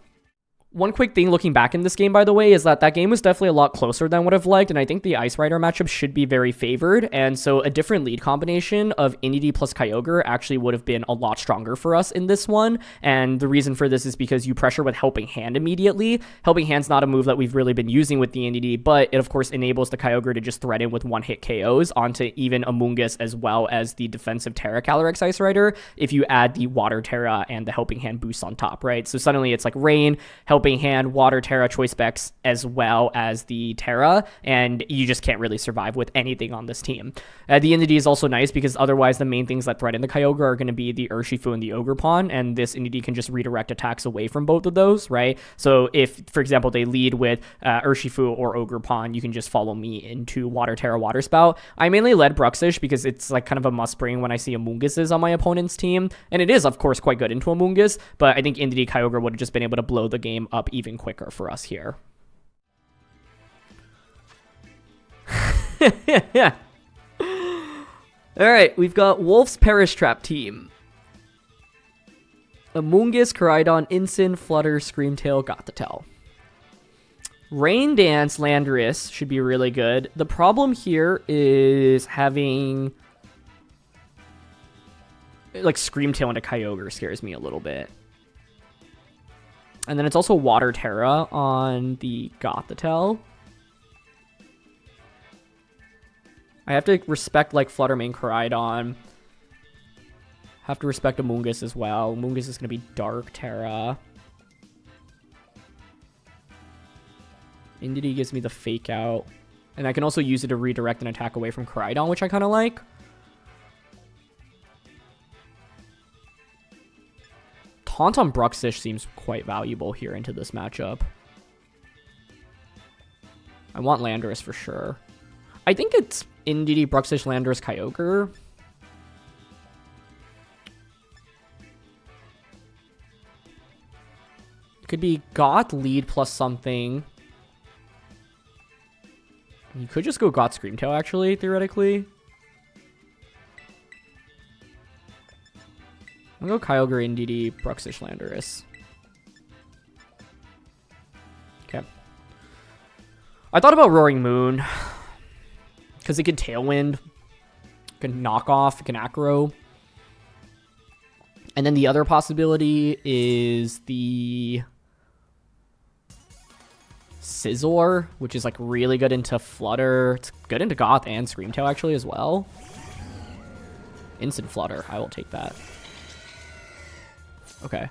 One quick thing looking back in this game, by the way, is that game was definitely a lot closer than what I've liked, and I think the Ice Rider matchup should be very favored, and so a different lead combination of Indeedee plus Kyogre actually would have been a lot stronger for us in this one, and the reason for this is because you pressure with Helping Hand immediately. Helping Hand's not a move that we've really been using with the Indeedee, but it of course enables the Kyogre to just threaten with one-hit KOs onto even Amoonguss as well as the defensive Terra Calyrex Ice Rider if you add the Water Terra and the Helping Hand boost on top, right? So suddenly it's like Rain, Helping Hand, Water Terra, Choice Specs, as well as the Terra, and you just can't really survive with anything on this team. The Indeedee is also nice because otherwise the main things that threaten the Kyogre are going to be the Urshifu and the Ogerpon, and this Indeedee can just redirect attacks away from both of those, right? So if, for example, they lead with Urshifu or Ogerpon, you can just follow me into Water Terra, Water Spout. I mainly led Bruxish because it's like kind of a must bring when I see Amoongusses on my opponent's team, and it is, of course, quite good into Amoonguss, but I think Indeedee Kyogre would have just been able to blow the game up even quicker for us here. Yeah. All right, we've got Wolf's Perish Trap team. Amoonguss, Koraidon, Incin, Flutter, Screamtail, Gothitelle. Rain Dance Landorus should be really good. The problem here is having like Screamtail into Kyogre scares me a little bit. And then it's also Water Terra on the Gothitelle. I have to respect like Flutter main Koraidon. Have to respect Amoonguss as well. Amoonguss is going to be Dark Terra. Indeedee gives me the Fake Out. And I can also use it to redirect an attack away from Koraidon, which I kind of like. Taunt on Bruxish seems quite valuable here into this matchup. I want Landorus for sure. I think it's Indeedee, Bruxish, Landorus, Kyogre. It could be Goth lead plus something. You could just go Goth Screamtail, actually, theoretically. I'm gonna go Kyogre, Indeedee, Bruxish, Landorus. Okay. I thought about Roaring Moon. Because it can Tailwind. It can Knock Off. It can Acro. And then the other possibility is the Scizor, which is like really good into Flutter. It's good into Goth and Screamtail actually as well. Instant Flutter. I will take that. Okay.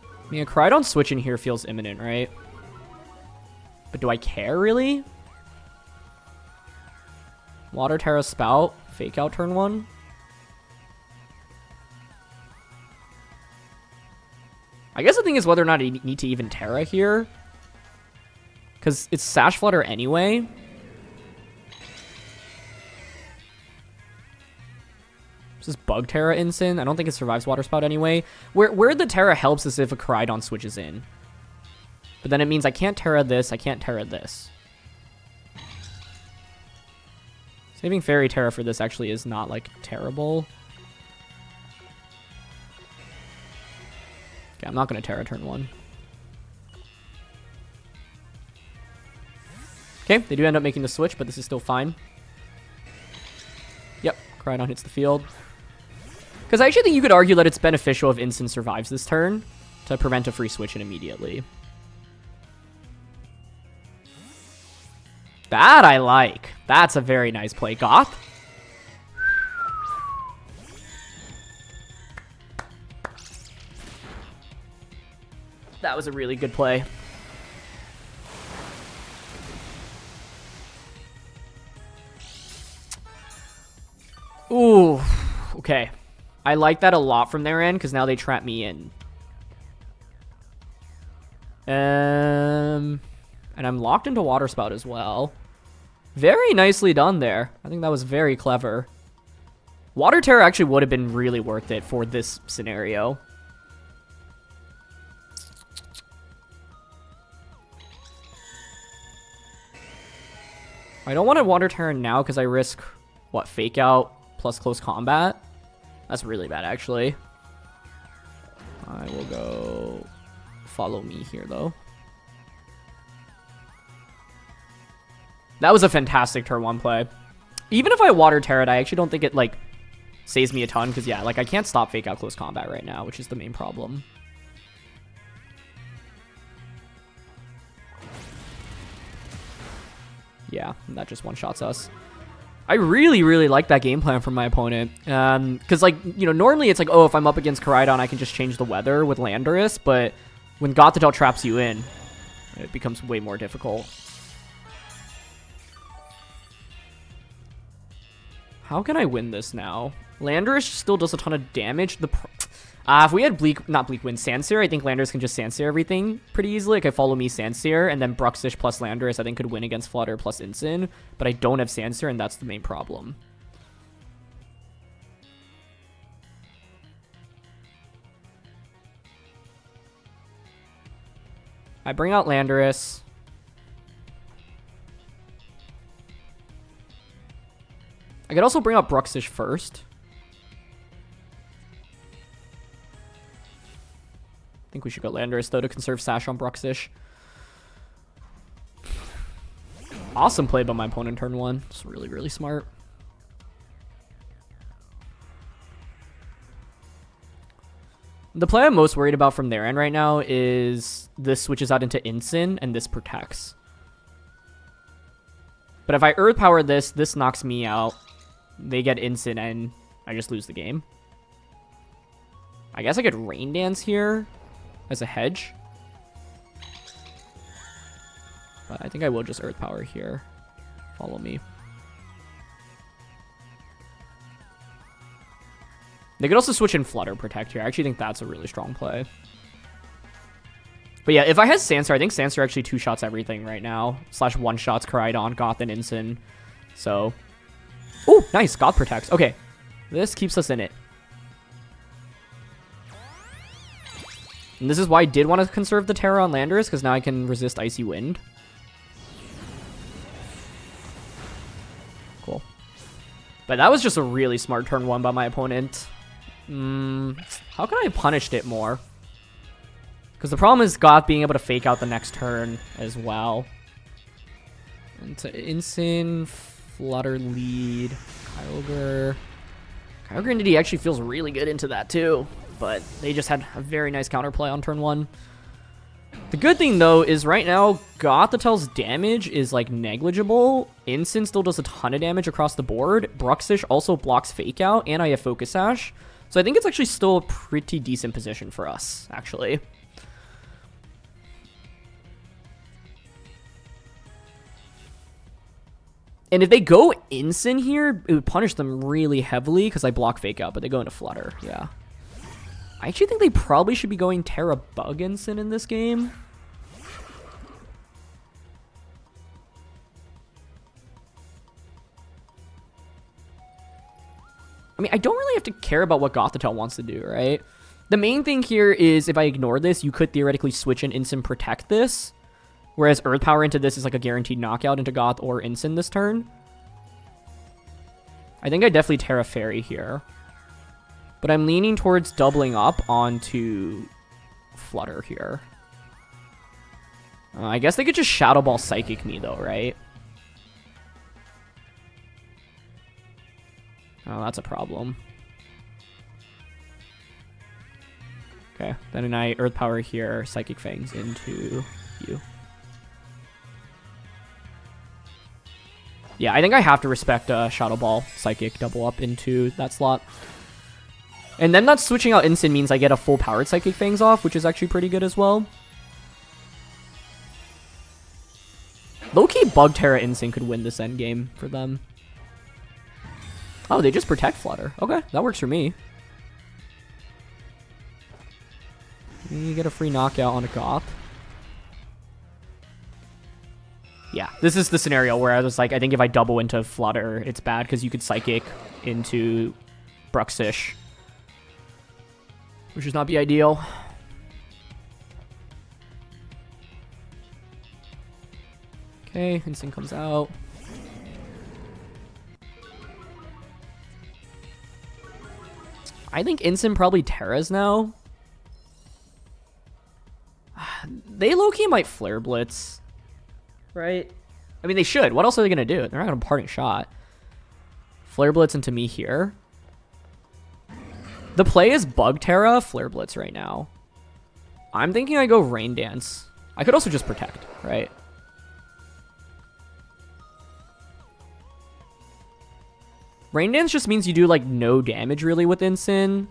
I mean, a Koraidon switch in here feels imminent, right? But do I care, really? Water Terra Spout. Fake Out turn 1. I guess the thing is whether or not I need to even Terra here. Because it's Sash Flutter anyway. This is Bug Terra Instant. I don't think it survives Water Spout anyway. Where the Terra helps is if a Koraidon switches in. But then it means I can't Terra this, I can't Terra this. Saving Fairy Terra for this actually is not, like, terrible. Okay, I'm not going to Terra turn 1. Okay, they do end up making the switch, but this is still fine. Yep, Koraidon hits the field. Because I actually think you could argue that it's beneficial if Instant survives this turn to prevent a free switch in immediately. That I like. That's a very nice play. Goth? That was a really good play. Ooh, okay. I like that a lot from their end because now they trap me in. And I'm locked into Water Spout as well. Very nicely done there. I think that was very clever. Water Terror actually would have been really worth it for this scenario. I don't want to Water Terror now because I risk, what, Fake Out plus Close Combat? That's really bad, actually. I will go follow me here, though. That was a fantastic turn 1 play. Even if I Water Terror, I actually don't think it, like, saves me a ton. Because, yeah, like, I can't stop Fake Out Close Combat right now, which is the main problem. Yeah, that just one-shots us. I really, really like that game plan from my opponent. Because, like, you know, normally it's like, oh, if I'm up against Koraidon, I can just change the weather with Landorus. But when Gothitelle traps you in, it becomes way more difficult. How can I win this now? Landorus still does a ton of damage. If we had Sandsear, I think Landorus can just Sandsear everything pretty easily. Like, I follow me Sandsear, and then Bruxish plus Landorus I think could win against Flutter plus Incin. But I don't have Sandsear, and that's the main problem. I bring out Landorus. I could also bring out Bruxish first. I think we should go Landorus, though, to conserve Sash on Bruxish. Awesome play by my opponent turn 1. It's really, really smart. The play I'm most worried about from their end right now is this switches out into Incin, and this protects. But if I Earth Power this, this knocks me out. They get Incin, and I just lose the game. I guess I could Rain Dance here as a hedge. But I think I will just Earth Power here. Follow me. They could also switch in Flutter Protect here. I actually think that's a really strong play. But yeah, if I had Sandsear, I think Sandsear actually 2-shots everything right now. / 1-shots Koraidon, Goth, and Incin. So... oh, nice. Goth protects. Okay. This keeps us in it. And this is why I did want to conserve the Terra on Landorus, because now I can resist Icy Wind. Cool. But that was just a really smart turn 1 by my opponent. How can I have punished it more? Because the problem is Goth being able to Fake Out the next turn as well. Into Incin... Flutter lead, Kyogre. Kyogre Indeedee actually feels really good into that too, but they just had a very nice counterplay on turn 1. The good thing though is right now Gothitelle's damage is like negligible. Incin still does a ton of damage across the board. Bruxish also blocks Fake Out, and I have Focus Sash. So I think it's actually still a pretty decent position for us, actually. And if they go Incin here, it would punish them really heavily because I block Fake Out, but they go into Flutter. Yeah. I actually think they probably should be going Terra Bug Incin in this game. I mean, I don't really have to care about what Gothitelle wants to do, right? The main thing here is if I ignore this, you could theoretically switch and instant protect this. Whereas Earth Power into this is like a guaranteed knockout into Goth or instant this turn. I think I definitely Terra Fairy here. But I'm leaning towards doubling up onto Flutter here. I guess they could just Shadow Ball Psychic me though, right? Oh, that's a problem. Okay, then I Earth Power here, Psychic Fangs into you. Yeah, I think I have to respect Shadow Ball Psychic double up into that slot. And then that switching out instant means I get a full powered Psychic Fangs off, which is actually pretty good as well. Low-key Bug Terra Instinct could win this endgame for them. Oh, they just protect Flutter. Okay, that works for me. You get a free knockout on a Goth. Yeah, this is the scenario where I was like, I think if I double into Flutter, it's bad because you could Psychic into Bruxish, which is not the ideal. Okay, instant comes out. I think instant probably Terras now. They low-key might Flare Blitz. Right? I mean, they should. What else are they going to do? They're not going to Parting Shot. Flare Blitz into me here. The play is Bug Terra, Flare Blitz right now. I'm thinking I go Rain Dance. I could also just Protect, right? Rain Dance just means you do, like, no damage, really, with Instant.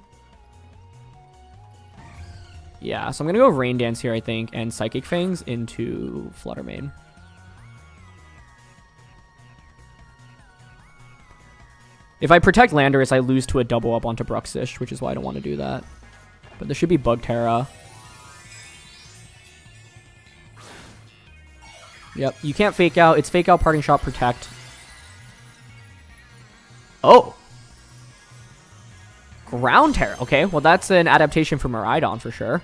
Yeah, so I'm going to go Rain Dance here, I think, and Psychic Fangs into Flutter Mane. If I Protect Landorus, I lose to a double up onto Bruxish, which is why I don't want to do that. But there should be Bug Terra. Yep, you can't Fake Out. It's Fake Out, Parting Shot, Protect. Oh! Ground Terra. Okay, well that's an adaptation for Miraidon for sure.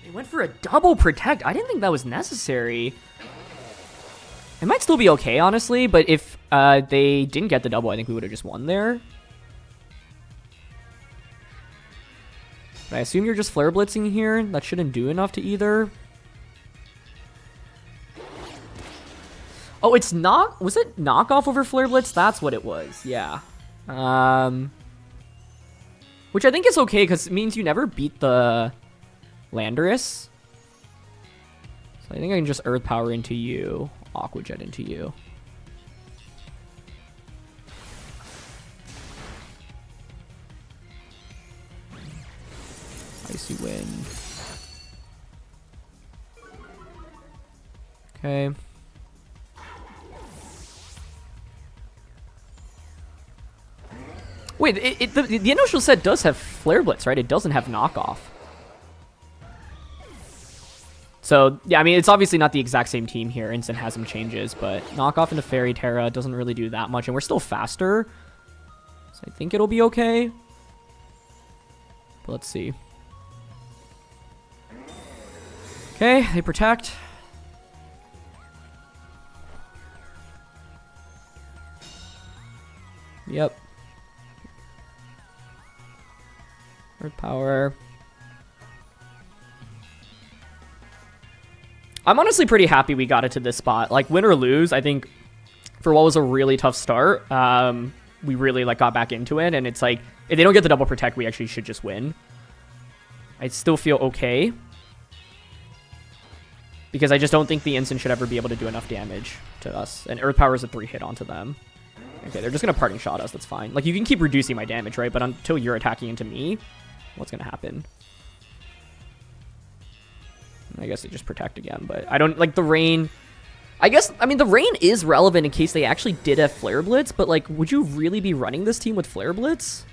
They went for a double Protect. I didn't think that was necessary. It might still be okay, honestly, but if they didn't get the double, I think we would have just won there. But I assume you're just Flare Blitzing here. That shouldn't do enough to either. Oh, it's not... Was it knockoff over Flare Blitz? That's what it was, yeah. Which I think is okay, because it means you never beat the Landorus. So I think I can just Earth Power into you. Aqua Jet into you. Icy Wind. Okay. Wait, the initial set does have Flare Blitz, right? It doesn't have knockoff. So, yeah, I mean, it's obviously not the exact same team here. Instant has some changes, but knockoff into Fairy Terra doesn't really do that much, and we're still faster. So I think it'll be okay. But let's see. Okay, they Protect. Yep. Earth Power. I'm honestly pretty happy we got it to this spot. Like, win or lose, I think for what was a really tough start, we really like got back into it. And it's like, if they don't get the double Protect, we actually should just win. I still feel okay. Because I just don't think the instant should ever be able to do enough damage to us. And Earth Power is a 3-hit onto them. Okay, they're just going to Parting Shot us. That's fine. Like, you can keep reducing my damage, right? But until you're attacking into me, what's going to happen? I guess they just Protect again, but I don't like the Rain. I mean, the Rain is relevant in case they actually did have Flare Blitz, but like, would you really be running this team with Flare Blitz?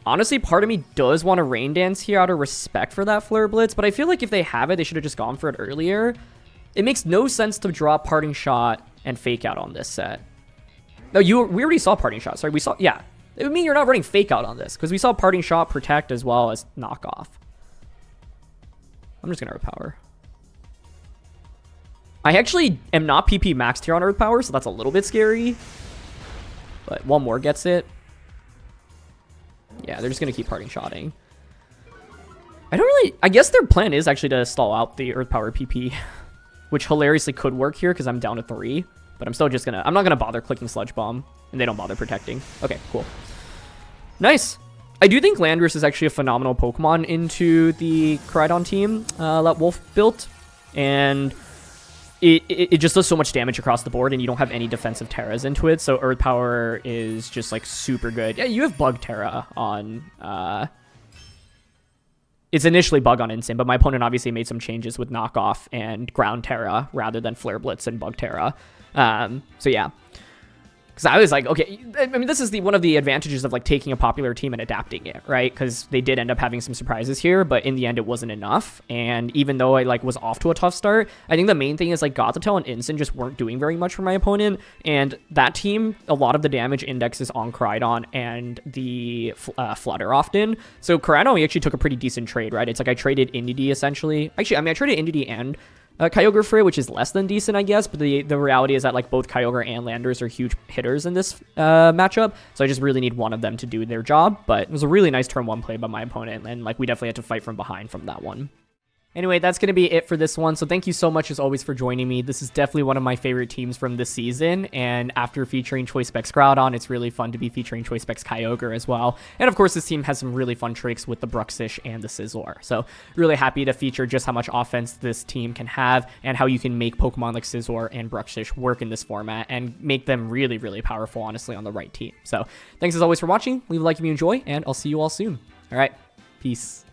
Honestly, part of me does want to Rain Dance here out of respect for that Flare Blitz, but I feel like if they have it, they should have just gone for it earlier. It makes no sense to drop Parting Shot and Fake Out on this set. No, we already saw Parting Shot. Sorry, we saw, yeah. It would mean you're not running Fake Out on this, because we saw Parting Shot, Protect, as well as Knockoff. I'm just going to Earth Power. I actually am not PP maxed here on Earth Power, so that's a little bit scary. But one more gets it. Yeah, they're just going to keep Parting Shotting. I guess their plan is actually to stall out the Earth Power PP, which hilariously could work here because I'm down to 3. But I'm still just going to, I'm not going to bother clicking Sludge Bomb, and they don't bother protecting. Okay, cool. Nice. I do think Landorus is actually a phenomenal Pokemon into the Koraidon team that Wolf built, and it just does so much damage across the board, and you don't have any defensive Terras into it, so Earth Power is just, like, super good. Yeah, you have Bug Terra on... it's initially Bug on Instant, but my opponent obviously made some changes with Knockoff and Ground Terra rather than Flare Blitz and Bug Terra. So, yeah. Because I was like, okay, I mean, this is one of the advantages of, like, taking a popular team and adapting it, right? Because they did end up having some surprises here, but in the end, it wasn't enough. And even though I, like, was off to a tough start, I think the main thing is, like, Gothitelle and Instant just weren't doing very much for my opponent. And that team, a lot of the damage indexes on Koraidon and the Flutter often. So Koraidon, we actually took a pretty decent trade, right? It's like I traded Indeedee, essentially. Actually, I mean, I traded Indeedee and... Kyogre for it, which is less than decent, I guess, but the reality is that, like, both Kyogre and Landorus are huge hitters in this matchup, so I just really need one of them to do their job. But it was a really nice turn 1 play by my opponent, and, like, we definitely had to fight from behind from that one. Anyway, that's going to be it for this one. So thank you so much, as always, for joining me. This is definitely one of my favorite teams from this season. And after featuring Choice Specs Groudon, it's really fun to be featuring Choice Specs Kyogre as well. And of course, this team has some really fun tricks with the Bruxish and the Scizor. So really happy to feature just how much offense this team can have and how you can make Pokemon like Scizor and Bruxish work in this format and make them really, really powerful, honestly, on the right team. So thanks as always for watching. Leave a like if you enjoy, and I'll see you all soon. All right, peace.